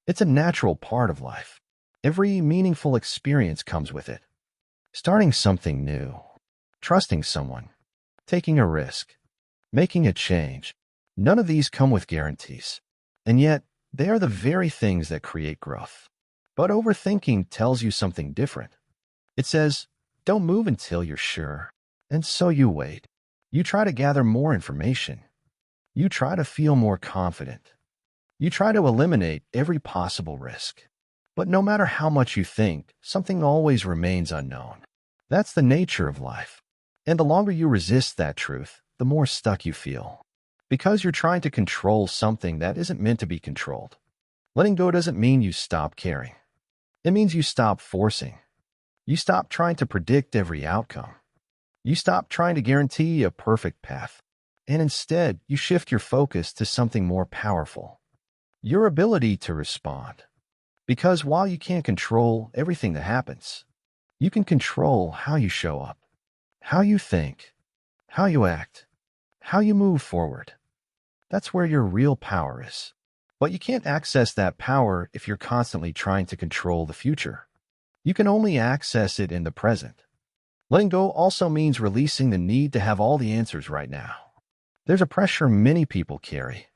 It's a natural part of life. Every meaningful experience comes with it. Starting something new, trusting someone, taking a risk, making a change. None of these come with guarantees. And yet, they are the very things that create growth. But overthinking tells you something different. It says, don't move until you're sure. And so you wait. You try to gather more information. You try to feel more confident. You try to eliminate every possible risk. But no matter how much you think, something always remains unknown. That's the nature of life. And the longer you resist that truth, the more stuck you feel. Because you're trying to control something that isn't meant to be controlled. Letting go doesn't mean you stop caring. It means you stop forcing. You stop trying to predict every outcome. You stop trying to guarantee a perfect path. And instead, you shift your focus to something more powerful. Your ability to respond. Because while you can't control everything that happens, you can control how you show up, how you think, how you act, how you move forward. That's where your real power is. But you can't access that power if you're constantly trying to control the future. You can only access it in the present. Letting go also means releasing the need to have all the answers right now. There's a pressure many people carry.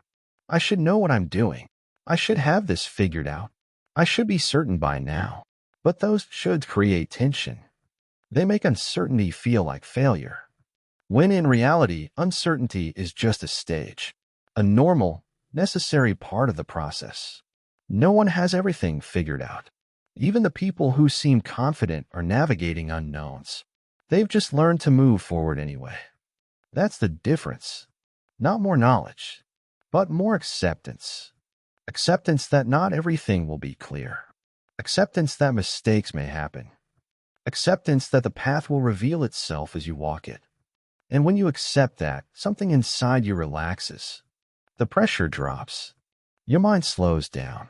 I should know what I'm doing. I should have this figured out. I should be certain by now. But those shoulds create tension. They make uncertainty feel like failure. When in reality, uncertainty is just a stage, a normal, necessary part of the process. No one has everything figured out. Even the people who seem confident are navigating unknowns. They've just learned to move forward anyway. That's the difference. Not more knowledge, but more acceptance. Acceptance that not everything will be clear. Acceptance that mistakes may happen. Acceptance that the path will reveal itself as you walk it. And when you accept that, something inside you relaxes. The pressure drops. Your mind slows down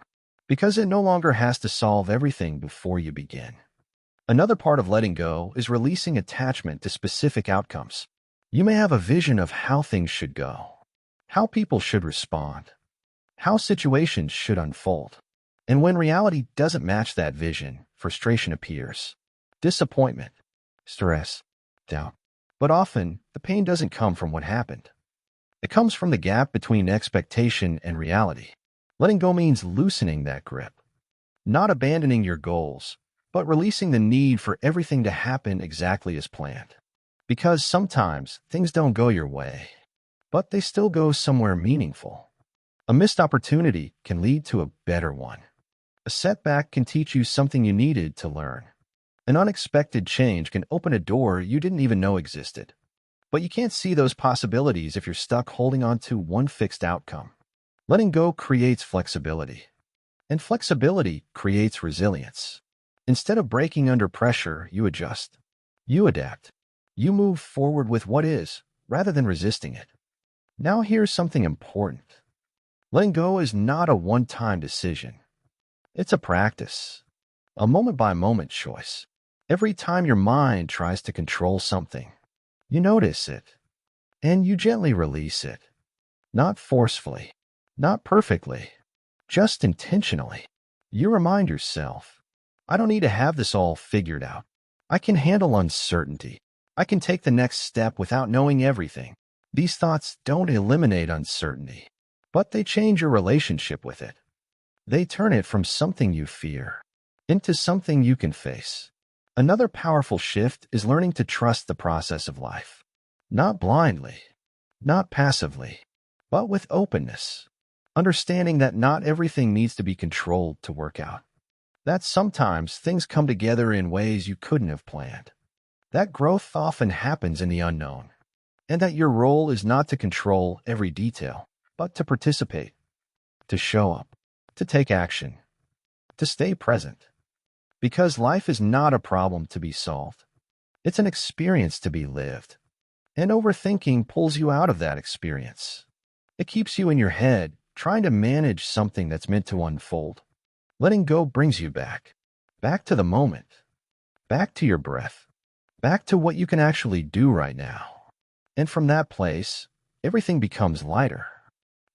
because it no longer has to solve everything before you begin. Another part of letting go is releasing attachment to specific outcomes. You may have a vision of how things should go, how people should respond, how situations should unfold. And when reality doesn't match that vision, frustration appears. Disappointment, stress, doubt. But often, the pain doesn't come from what happened. It comes from the gap between expectation and reality. Letting go means loosening that grip. Not abandoning your goals, but releasing the need for everything to happen exactly as planned. Because sometimes things don't go your way, but they still go somewhere meaningful. A missed opportunity can lead to a better one. A setback can teach you something you needed to learn. An unexpected change can open a door you didn't even know existed. But you can't see those possibilities if you're stuck holding on to one fixed outcome. Letting go creates flexibility. And flexibility creates resilience. Instead of breaking under pressure, you adjust. You adapt. You move forward with what is, rather than resisting it. Now here's something important. Letting go is not a one-time decision. It's a practice. A moment-by-moment choice. Every time your mind tries to control something, you notice it, and you gently release it. Not forcefully, not perfectly, just intentionally. You remind yourself, I don't need to have this all figured out. I can handle uncertainty. I can take the next step without knowing everything. These thoughts don't eliminate uncertainty, but they change your relationship with it. They turn it from something you fear into something you can face. Another powerful shift is learning to trust the process of life. Not blindly, not passively, but with openness. Understanding that not everything needs to be controlled to work out. That sometimes things come together in ways you couldn't have planned. That growth often happens in the unknown. And that your role is not to control every detail, but to participate, to show up, to take action, to stay present. Because life is not a problem to be solved. It's an experience to be lived. And overthinking pulls you out of that experience. It keeps you in your head, trying to manage something that's meant to unfold. Letting go brings you back. Back to the moment. Back to your breath. Back to what you can actually do right now. And from that place, everything becomes lighter.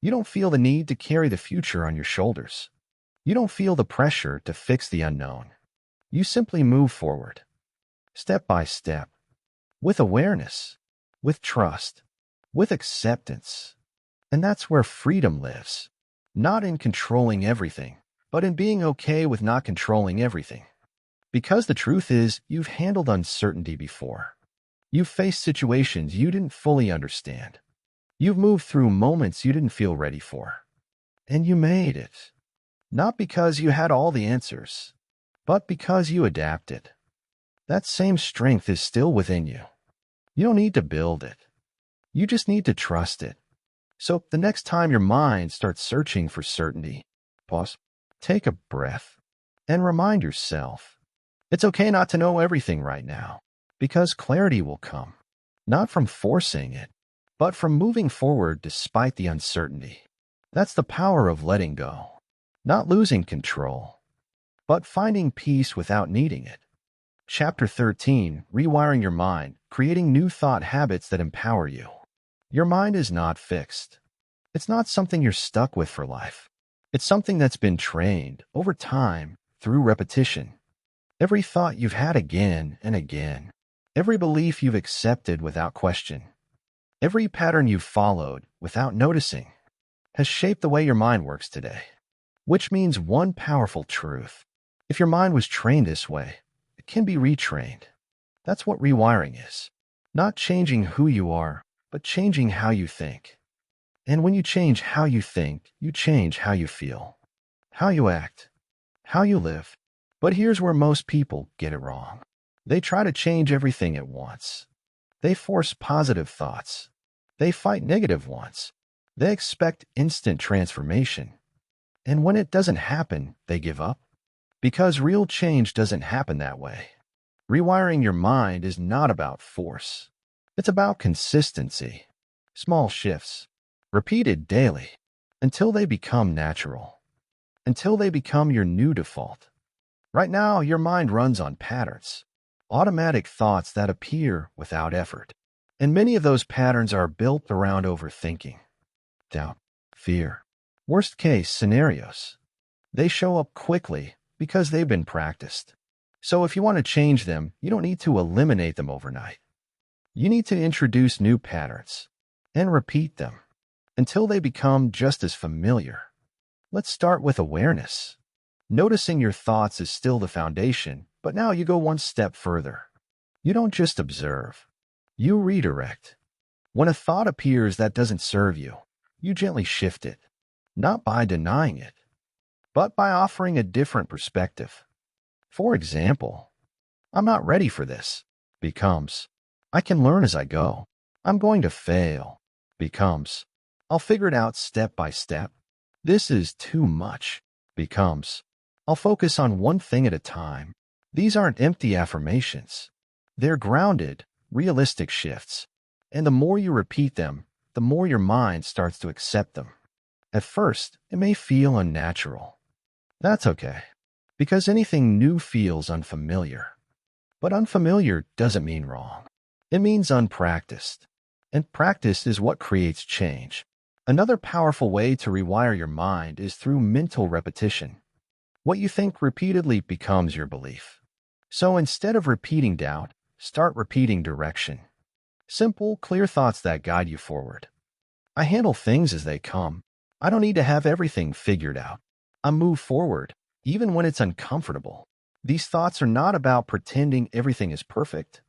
You don't feel the need to carry the future on your shoulders. You don't feel the pressure to fix the unknown. You simply move forward, step by step, with awareness, with trust, with acceptance. And that's where freedom lives. Not in controlling everything, but in being okay with not controlling everything. Because the truth is, you've handled uncertainty before. You've faced situations you didn't fully understand. You've moved through moments you didn't feel ready for. And you made it. Not because you had all the answers, but because you adapted. That same strength is still within you. You don't need to build it. You just need to trust it. So the next time your mind starts searching for certainty, pause, take a breath, and remind yourself, it's okay not to know everything right now. Because clarity will come, not from forcing it, but from moving forward despite the uncertainty. That's the power of letting go. Not losing control, but finding peace without needing it. Chapter 13, Rewiring Your Mind, Creating New Thought Habits That Empower You. Your mind is not fixed. It's not something you're stuck with for life. It's something that's been trained over time through repetition. Every thought you've had again and again. Every belief you've accepted without question, every pattern you've followed without noticing, has shaped the way your mind works today. Which means one powerful truth. If your mind was trained this way, it can be retrained. That's what rewiring is. Not changing who you are, but changing how you think. And when you change how you think, you change how you feel, how you act, how you live. But here's where most people get it wrong. They try to change everything at once. They force positive thoughts. They fight negative ones. They expect instant transformation. And when it doesn't happen, they give up. Because real change doesn't happen that way. Rewiring your mind is not about force. It's about consistency. Small shifts, repeated daily, until they become natural. Until they become your new default. Right now, your mind runs on patterns. Automatic thoughts that appear without effort. And many of those patterns are built around overthinking, doubt, fear, worst-case scenarios. They show up quickly because they've been practiced. So if you want to change them, you don't need to eliminate them overnight. You need to introduce new patterns and repeat them until they become just as familiar. Let's start with awareness. Noticing your thoughts is still the foundation, but now you go one step further. You don't just observe. You redirect. When a thought appears that doesn't serve you, you gently shift it, not by denying it, but by offering a different perspective. For example, I'm not ready for this becomes, I can learn as I go. I'm going to fail becomes, I'll figure it out step by step. This is too much becomes, I'll focus on one thing at a time. These aren't empty affirmations. They're grounded, realistic shifts. And the more you repeat them, the more your mind starts to accept them. At first, it may feel unnatural. That's okay, because anything new feels unfamiliar. But unfamiliar doesn't mean wrong. It means unpracticed. And practice is what creates change. Another powerful way to rewire your mind is through mental repetition. What you think repeatedly becomes your belief. So instead of repeating doubt, start repeating direction. Simple, clear thoughts that guide you forward. I handle things as they come. I don't need to have everything figured out. I move forward, even when it's uncomfortable. These thoughts are not about pretending everything is perfect.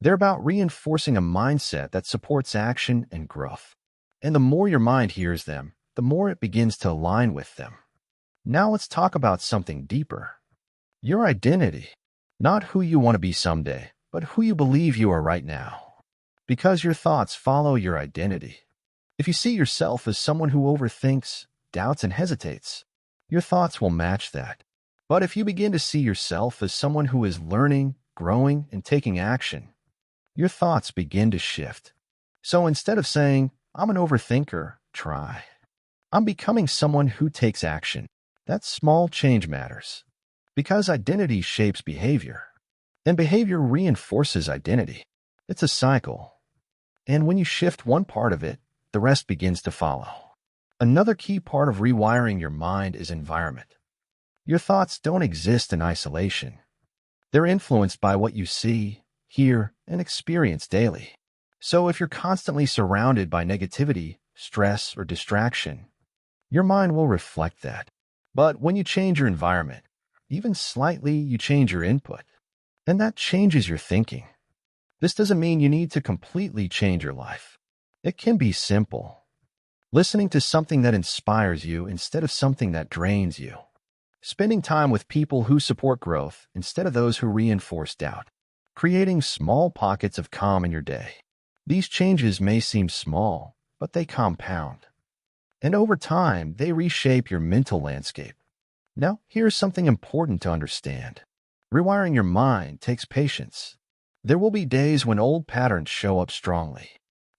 They're about reinforcing a mindset that supports action and growth. And the more your mind hears them, the more it begins to align with them. Now let's talk about something deeper. Your identity. Not who you want to be someday, but who you believe you are right now. Because your thoughts follow your identity. If you see yourself as someone who overthinks, doubts, and hesitates, your thoughts will match that. But if you begin to see yourself as someone who is learning, growing, and taking action, your thoughts begin to shift. So instead of saying, I'm an overthinker, try, I'm becoming someone who takes action. That small change matters. Because identity shapes behavior, and behavior reinforces identity. It's a cycle. And when you shift one part of it, the rest begins to follow. Another key part of rewiring your mind is environment. Your thoughts don't exist in isolation. They're influenced by what you see, hear, and experience daily. So if you're constantly surrounded by negativity, stress, or distraction, your mind will reflect that. But when you change your environment, even slightly, you change your input. And that changes your thinking. This doesn't mean you need to completely change your life. It can be simple. Listening to something that inspires you instead of something that drains you. Spending time with people who support growth instead of those who reinforce doubt. Creating small pockets of calm in your day. These changes may seem small, but they compound. And over time, they reshape your mental landscape. Now, here's something important to understand. Rewiring your mind takes patience. There will be days when old patterns show up strongly.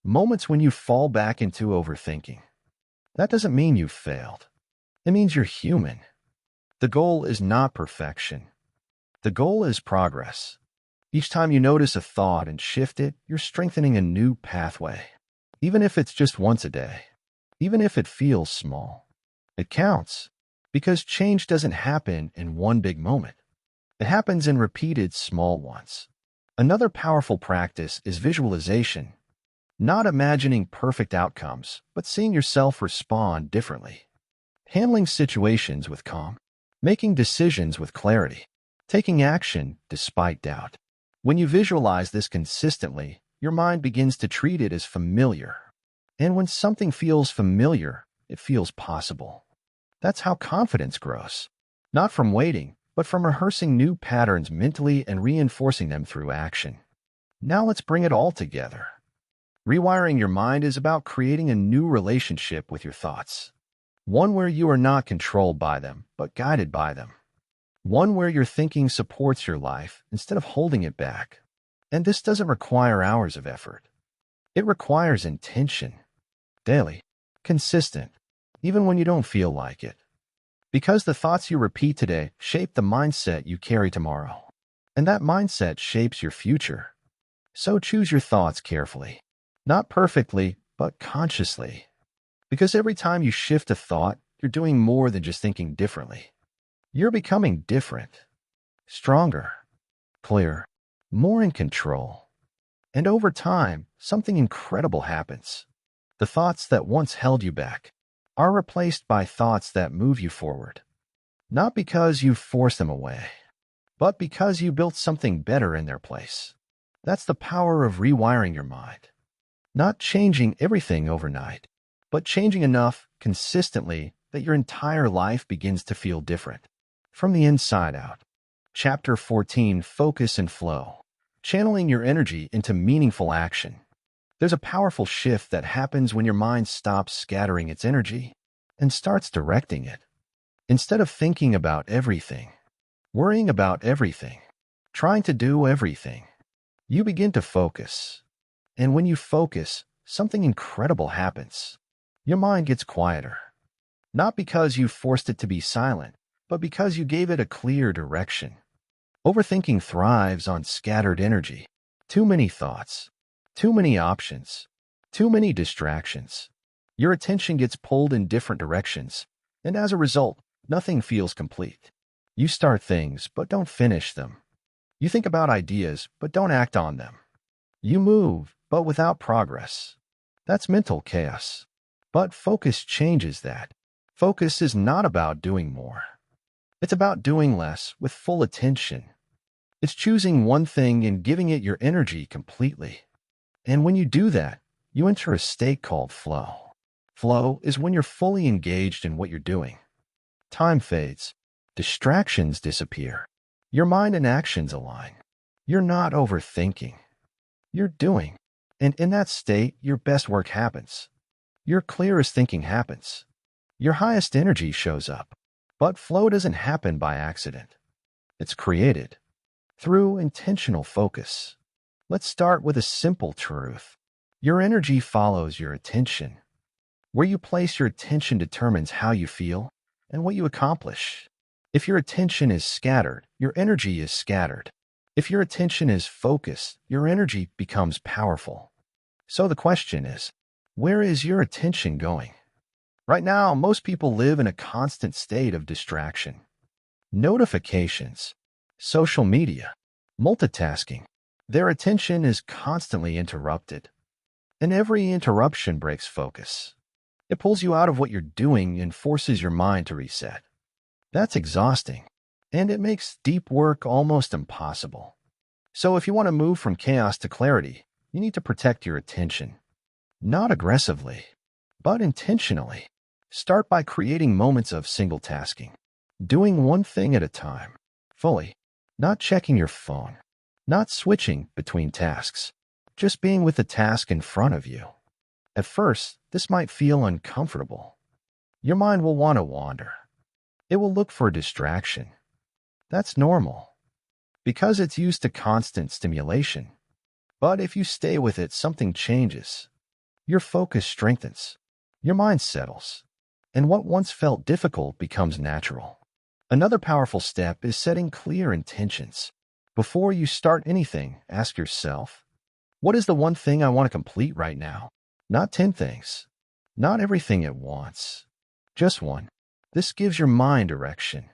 Moments when you fall back into overthinking. That doesn't mean you've failed. It means you're human. The goal is not perfection. The goal is progress. Each time you notice a thought and shift it, you're strengthening a new pathway. Even if it's just once a day. Even if it feels small. It counts. Because change doesn't happen in one big moment. It happens in repeated small ones. Another powerful practice is visualization. Not imagining perfect outcomes, but seeing yourself respond differently. Handling situations with calm. Making decisions with clarity. Taking action despite doubt. When you visualize this consistently, your mind begins to treat it as familiar. And when something feels familiar, it feels possible. That's how confidence grows. Not from waiting, but from rehearsing new patterns mentally and reinforcing them through action. Now let's bring it all together. Rewiring your mind is about creating a new relationship with your thoughts. One where you are not controlled by them, but guided by them. One where your thinking supports your life instead of holding it back. And this doesn't require hours of effort. It requires intention. Daily. Consistent. Even when you don't feel like it. Because the thoughts you repeat today shape the mindset you carry tomorrow. And that mindset shapes your future. So choose your thoughts carefully. Not perfectly, but consciously. Because every time you shift a thought, you're doing more than just thinking differently. You're becoming different. Stronger. Clearer. More in control. And over time, something incredible happens. The thoughts that once held you back are replaced by thoughts that move you forward. Not because you forced them away, but because you built something better in their place. That's the power of rewiring your mind. Not changing everything overnight, but changing enough consistently that your entire life begins to feel different. From the inside out. Chapter 14, Focus and Flow. Channeling your energy into meaningful action. There's a powerful shift that happens when your mind stops scattering its energy and starts directing it. Instead of thinking about everything, worrying about everything, trying to do everything, you begin to focus. And when you focus, something incredible happens. Your mind gets quieter. Not because you forced it to be silent, but because you gave it a clear direction. Overthinking thrives on scattered energy. Too many thoughts. Too many options. Too many distractions. Your attention gets pulled in different directions, and as a result, nothing feels complete. You start things, but don't finish them. You think about ideas, but don't act on them. You move, but without progress. That's mental chaos. But focus changes that. Focus is not about doing more. It's about doing less with full attention. It's choosing one thing and giving it your energy completely. And when you do that, you enter a state called flow. Flow is when you're fully engaged in what you're doing. Time fades. Distractions disappear. Your mind and actions align. You're not overthinking. You're doing. And in that state, your best work happens. Your clearest thinking happens. Your highest energy shows up. But flow doesn't happen by accident. It's created through intentional focus. Let's start with a simple truth. Your energy follows your attention. Where you place your attention determines how you feel and what you accomplish. If your attention is scattered, your energy is scattered. If your attention is focused, your energy becomes powerful. So the question is, where is your attention going? Right now, most people live in a constant state of distraction. Notifications, social media, multitasking. Their attention is constantly interrupted. And every interruption breaks focus. It pulls you out of what you're doing and forces your mind to reset. That's exhausting, and it makes deep work almost impossible. So if you want to move from chaos to clarity, you need to protect your attention. Not aggressively, but intentionally. Start by creating moments of single tasking, doing one thing at a time, fully, not checking your phone, not switching between tasks, just being with the task in front of you. At first, this might feel uncomfortable. Your mind will want to wander. It will look for a distraction. That's normal, because it's used to constant stimulation. But if you stay with it, something changes. Your focus strengthens. Your mind settles. And what once felt difficult becomes natural. Another powerful step is setting clear intentions. Before you start anything, ask yourself, what is the one thing I want to complete right now? Not 10 things. Not everything at once. Just one. This gives your mind direction.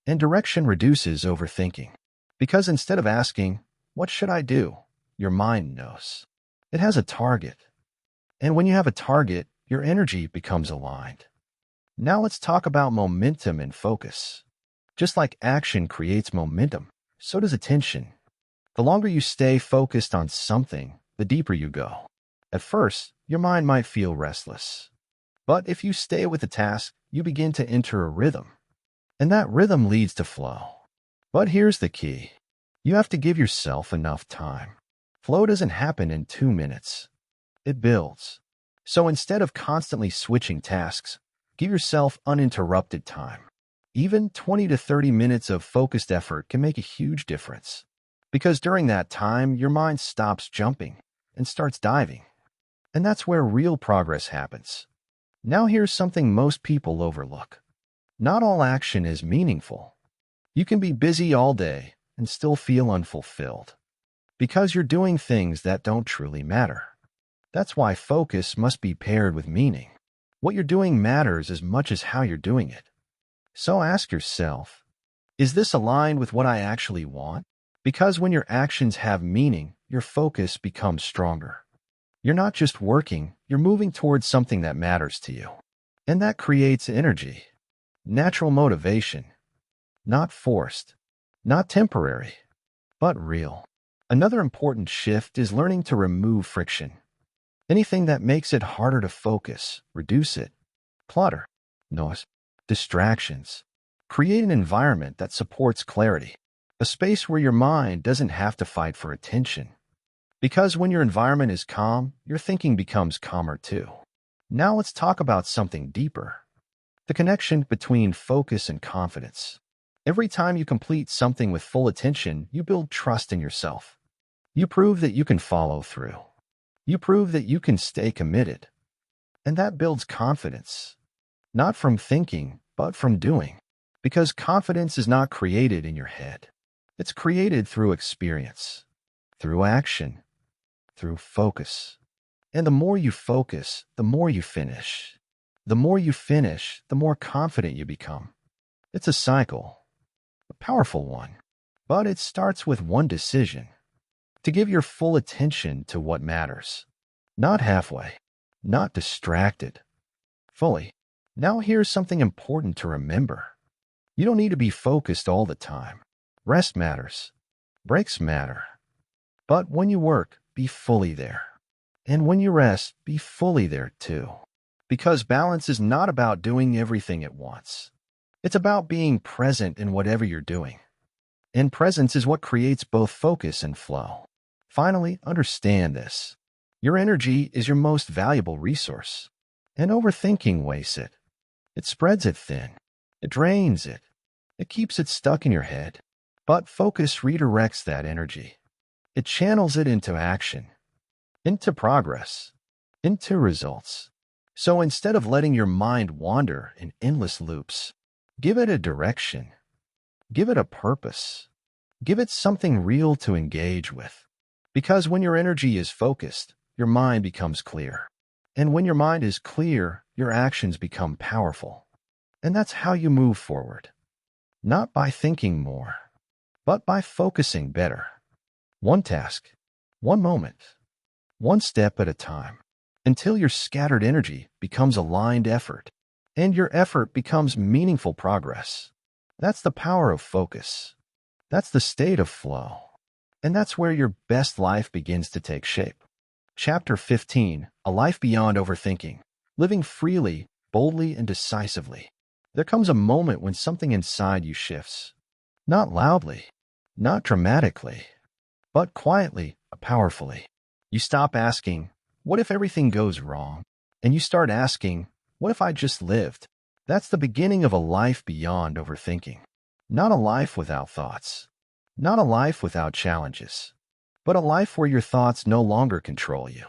And direction reduces overthinking. Because instead of asking, what should I do? Your mind knows. It has a target. And when you have a target, your energy becomes aligned. Now let's talk about momentum and focus. Just like action creates momentum, so does attention. The longer you stay focused on something, the deeper you go. At first, your mind might feel restless. But if you stay with the task, you begin to enter a rhythm. And that rhythm leads to flow. But here's the key. You have to give yourself enough time. Flow doesn't happen in 2 minutes. It builds. So instead of constantly switching tasks, give yourself uninterrupted time. Even 20 to 30 minutes of focused effort can make a huge difference. Because during that time, your mind stops jumping and starts diving. And that's where real progress happens. Now here's something most people overlook. Not all action is meaningful. You can be busy all day and still feel unfulfilled. Because you're doing things that don't truly matter. That's why focus must be paired with meaning. What you're doing matters as much as how you're doing it. So ask yourself, is this aligned with what I actually want? Because when your actions have meaning, your focus becomes stronger. You're not just working, you're moving towards something that matters to you. And that creates energy, natural motivation, not forced, not temporary, but real. Another important shift is learning to remove friction. Anything that makes it harder to focus, reduce it. Clutter, noise, distractions. Create an environment that supports clarity, a space where your mind doesn't have to fight for attention. Because when your environment is calm, your thinking becomes calmer too. Now let's talk about something deeper. The connection between focus and confidence. Every time you complete something with full attention, you build trust in yourself. You prove that you can follow through. You prove that you can stay committed. And that builds confidence. Not from thinking, but from doing. Because confidence is not created in your head. It's created through experience, through action, through focus. And the more you focus, the more you finish. The more you finish, the more confident you become. It's a cycle, a powerful one. But it starts with one decision: to give your full attention to what matters. Not halfway, not distracted, fully. Now here's something important to remember. You don't need to be focused all the time. Rest matters. Breaks matter. But when you work, be fully there. And when you rest, be fully there too. Because balance is not about doing everything at once. It's about being present in whatever you're doing. And presence is what creates both focus and flow. Finally, understand this. Your energy is your most valuable resource. And overthinking wastes it. It spreads it thin. It drains it. It keeps it stuck in your head. But focus redirects that energy. It channels it into action, into progress, into results. So instead of letting your mind wander in endless loops, give it a direction. Give it a purpose. Give it something real to engage with. Because when your energy is focused, your mind becomes clear. And when your mind is clear, your actions become powerful. And that's how you move forward. Not by thinking more, but by focusing better. One task, one moment, one step at a time, until your scattered energy becomes aligned effort, and your effort becomes meaningful progress. That's the power of focus. That's the state of flow. And that's where your best life begins to take shape. Chapter 15, A Life Beyond Overthinking. Living freely, boldly, and decisively. There comes a moment when something inside you shifts. Not loudly, not dramatically, but quietly, powerfully. You stop asking, what if everything goes wrong? And you start asking, what if I just lived? That's the beginning of a life beyond overthinking. Not a life without thoughts. Not a life without challenges. But a life where your thoughts no longer control you.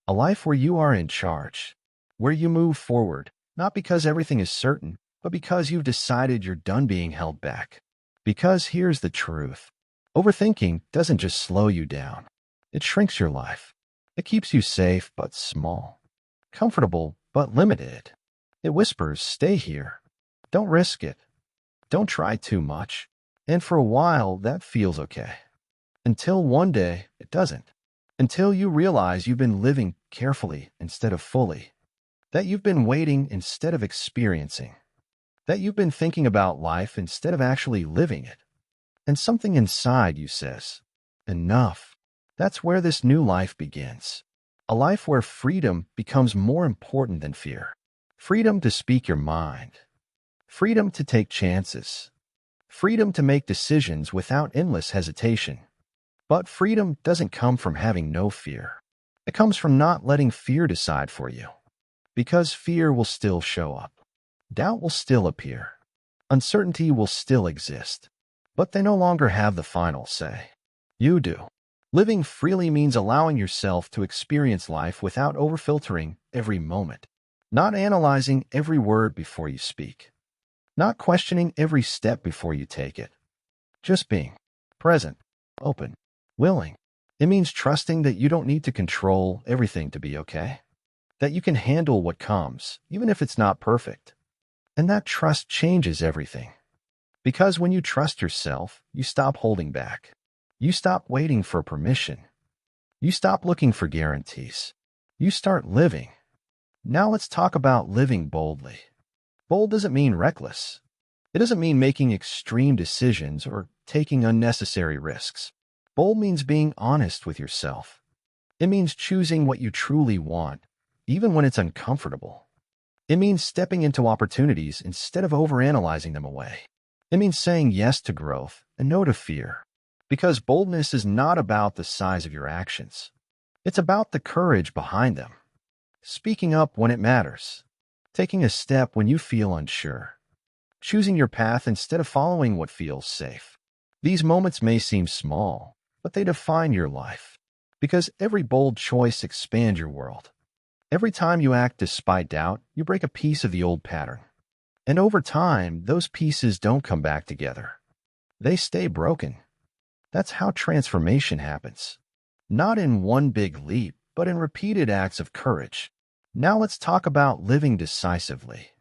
A life where you are in charge. Where you move forward, not because everything is certain, but because you've decided you're done being held back. Because here's the truth. Overthinking doesn't just slow you down. It shrinks your life. It keeps you safe but small. Comfortable but limited. It whispers, stay here. Don't risk it. Don't try too much. And for a while, that feels okay. Until one day, it doesn't. Until you realize you've been living carefully instead of fully. That you've been waiting instead of experiencing. That you've been thinking about life instead of actually living it. And something inside you says, enough. That's where this new life begins. A life where freedom becomes more important than fear. Freedom to speak your mind. Freedom to take chances. Freedom to make decisions without endless hesitation. But freedom doesn't come from having no fear. It comes from not letting fear decide for you. Because fear will still show up. Doubt will still appear. Uncertainty will still exist. But they no longer have the final say. You do. Living freely means allowing yourself to experience life without overfiltering every moment. Not analyzing every word before you speak. Not questioning every step before you take it. Just being present, open, willing. It means trusting that you don't need to control everything to be okay. That you can handle what comes, even if it's not perfect. And that trust changes everything. Because when you trust yourself, you stop holding back. You stop waiting for permission. You stop looking for guarantees. You start living. Now let's talk about living boldly. Bold doesn't mean reckless. It doesn't mean making extreme decisions or taking unnecessary risks. Bold means being honest with yourself. It means choosing what you truly want, even when it's uncomfortable. It means stepping into opportunities instead of overanalyzing them away. It means saying yes to growth and no to fear. Because boldness is not about the size of your actions. It's about the courage behind them. Speaking up when it matters. Taking a step when you feel unsure. Choosing your path instead of following what feels safe. These moments may seem small, but they define your life. Because every bold choice expands your world. Every time you act despite doubt, you break a piece of the old pattern. And over time, those pieces don't come back together. They stay broken. That's how transformation happens. Not in one big leap, but in repeated acts of courage. Now let's talk about living decisively.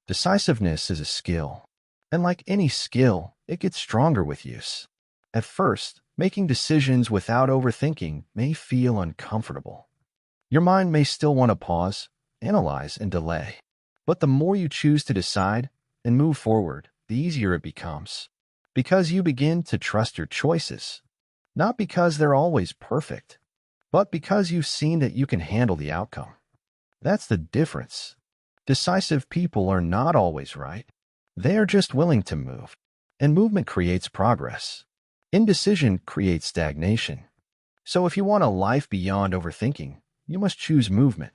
Decisiveness is a skill. And like any skill, it gets stronger with use. At first, making decisions without overthinking may feel uncomfortable. Your mind may still want to pause, analyze, and delay. But the more you choose to decide and move forward, the easier it becomes. Because you begin to trust your choices. Not because they're always perfect, but because you've seen that you can handle the outcome. That's the difference. Decisive people are not always right. They are just willing to move. And movement creates progress. Indecision creates stagnation. So if you want a life beyond overthinking, you must choose movement.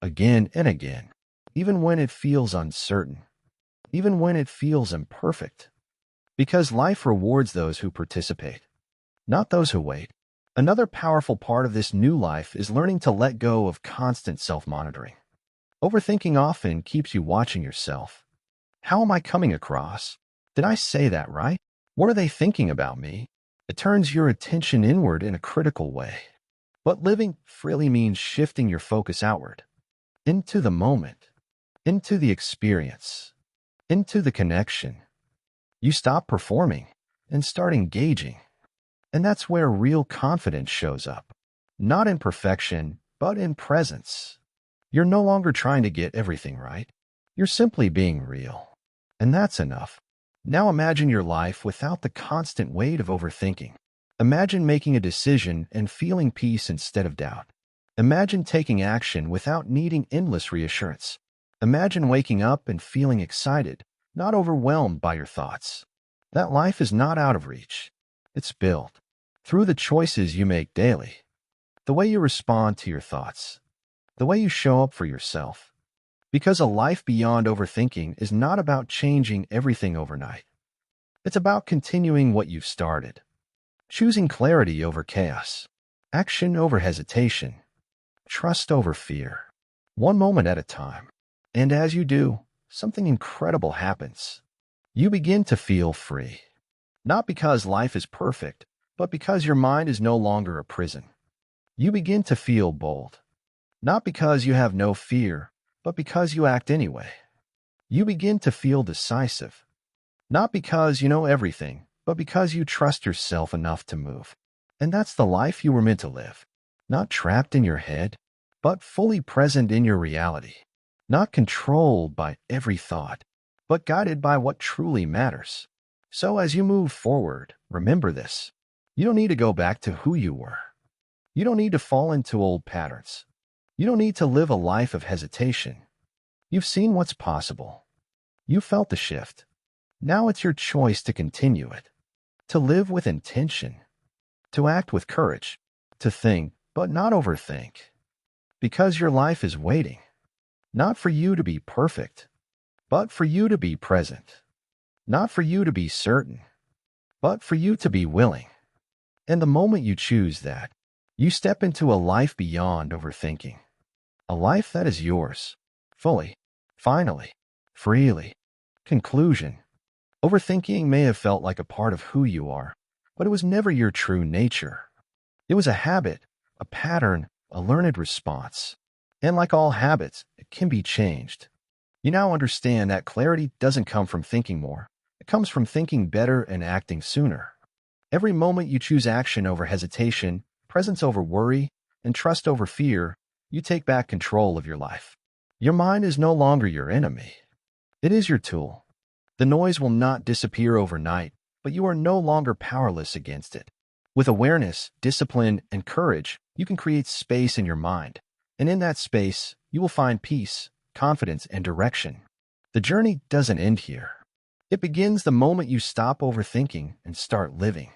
Again and again. Even when it feels uncertain. Even when it feels imperfect. Because life rewards those who participate, not those who wait. Another powerful part of this new life is learning to let go of constant self-monitoring. Overthinking often keeps you watching yourself. How am I coming across? Did I say that right? What are they thinking about me? It turns your attention inward in a critical way. But living freely means shifting your focus outward, into the moment, into the experience, into the connection. You stop performing and start engaging. And that's where real confidence shows up. Not in perfection, but in presence. You're no longer trying to get everything right. You're simply being real. And that's enough. Now imagine your life without the constant weight of overthinking. Imagine making a decision and feeling peace instead of doubt. Imagine taking action without needing endless reassurance. Imagine waking up and feeling excited, not overwhelmed by your thoughts. That life is not out of reach. It's built through the choices you make daily, the way you respond to your thoughts, the way you show up for yourself. Because a life beyond overthinking is not about changing everything overnight. It's about continuing what you've started, choosing clarity over chaos, action over hesitation, trust over fear, one moment at a time. And as you do, something incredible happens. You begin to feel free. Not because life is perfect, but because your mind is no longer a prison. You begin to feel bold. Not because you have no fear, but because you act anyway. You begin to feel decisive. Not because you know everything, but because you trust yourself enough to move. And that's the life you were meant to live. Not trapped in your head, but fully present in your reality. Not controlled by every thought, but guided by what truly matters. So as you move forward, remember this. You don't need to go back to who you were. You don't need to fall into old patterns. You don't need to live a life of hesitation. You've seen what's possible. You felt the shift. Now it's your choice to continue it. To live with intention. To act with courage. To think, but not overthink. Because your life is waiting. Not for you to be perfect, but for you to be present. Not for you to be certain, but for you to be willing. And the moment you choose that, you step into a life beyond overthinking. A life that is yours, fully, finally, freely. Conclusion. Overthinking may have felt like a part of who you are, but it was never your true nature. It was a habit, a pattern, a learned response. And like all habits, it can be changed. You now understand that clarity doesn't come from thinking more. It comes from thinking better and acting sooner. Every moment you choose action over hesitation, presence over worry, and trust over fear, you take back control of your life. Your mind is no longer your enemy. It is your tool. The noise will not disappear overnight, but you are no longer powerless against it. With awareness, discipline, and courage, you can create space in your mind. And in that space, you will find peace, confidence, and direction. The journey doesn't end here. It begins the moment you stop overthinking and start living.